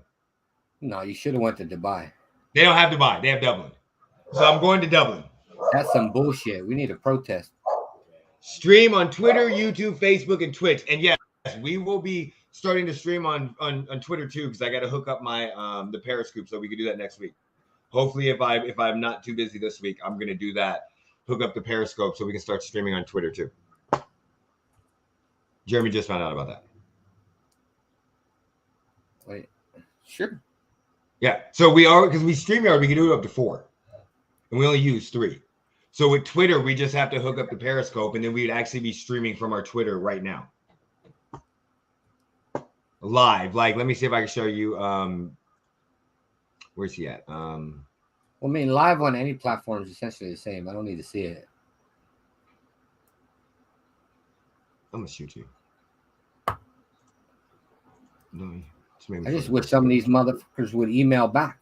No, you should have went to Dubai. They don't have Dubai. They have Dublin. So I'm going to Dublin. That's some bullshit. We need a protest. Stream on Twitter, YouTube, Facebook, and Twitch. And yes, we will be starting to stream on Twitter too, because I got to hook up my the Periscope, so we can do that next week. Hopefully, if I'm not too busy this week, I'm gonna do that. Hook up the Periscope so we can start streaming on Twitter too. Jeremy just found out about that. Wait, sure. Yeah, so we are, because we StreamYard, we can do it up to 4, and we only use 3. So with Twitter, we just have to hook up the Periscope, and then we'd actually be streaming from our Twitter right now, live. Like, let me see if I can show you. Where's he at? Well, I mean, live on any platform is essentially the same. I don't need to see it. I'm gonna shoot you. No, I just wish some of these motherfuckers would email back.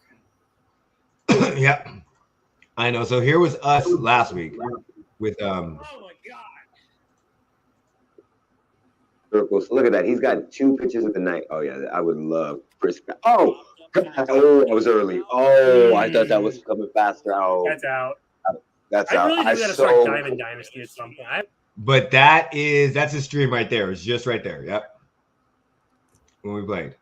Yeah, I know. So here was us last week with Oh my god! Circles. Look at that. He's got 2 pictures of the night. Oh yeah, I would love Chris. Oh, God. Oh, I was early. Oh, I thought that was coming faster. Oh, That's out. that's I out. really do gotta start Diamond Dynasty at some point. But that's a stream right there. It's just right there. Yep. When we played.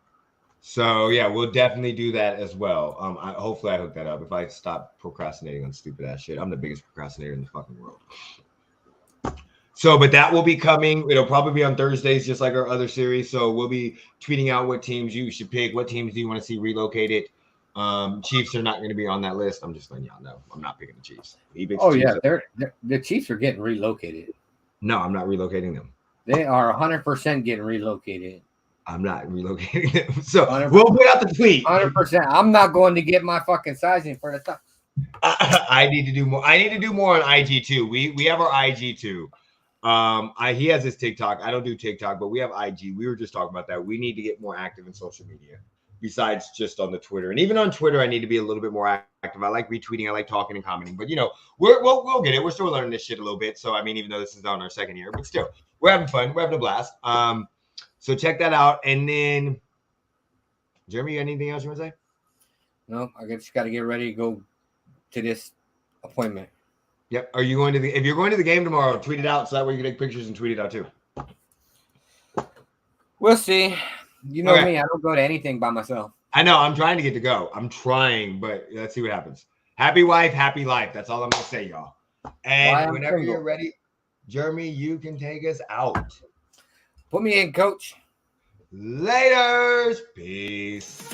So yeah, we'll definitely do that as well. Hopefully I hook that up. If I stop procrastinating on stupid ass shit, I'm the biggest procrastinator in the fucking world. So, but that will be coming. It'll probably be on Thursdays, just like our other series. So we'll be tweeting out what teams you should pick. What teams do you want to see relocated? Chiefs are not going to be on that list. I'm just letting y'all know. I'm not picking the Chiefs. Oh yeah, the Chiefs are getting relocated. No, I'm not relocating them. They are 100% getting relocated. I'm not relocating them. So 100%. we'll put out the tweet. 100%. I'm not going to get my fucking sizing for the stuff. I need to do more. I need to do more on IG too. We have our IG too. He has his TikTok. I don't do TikTok, but we have IG. We were just talking about that. We need to get more active in social media besides just on the Twitter. And even on Twitter, I need to be a little bit more active. I like retweeting. I like talking and commenting. But, you know, we'll get it. We're still learning this shit a little bit. So, I mean, even though this is on our 2nd year, but still, we're having fun. We're having a blast. So check that out. And then, Jeremy, you got anything else you want to say? No, I just got to get ready to go to this appointment. Yep. Are you going to if you're going to the game tomorrow, tweet it out so that way you can take pictures and tweet it out too. We'll see. You know me, I don't go to anything by myself. I know. I'm trying to get to go. I'm trying, but let's see what happens. Happy wife, happy life. That's all I'm going to say, y'all. And whenever you're ready, Jeremy, you can take us out. Put me in, coach. Laters. Peace.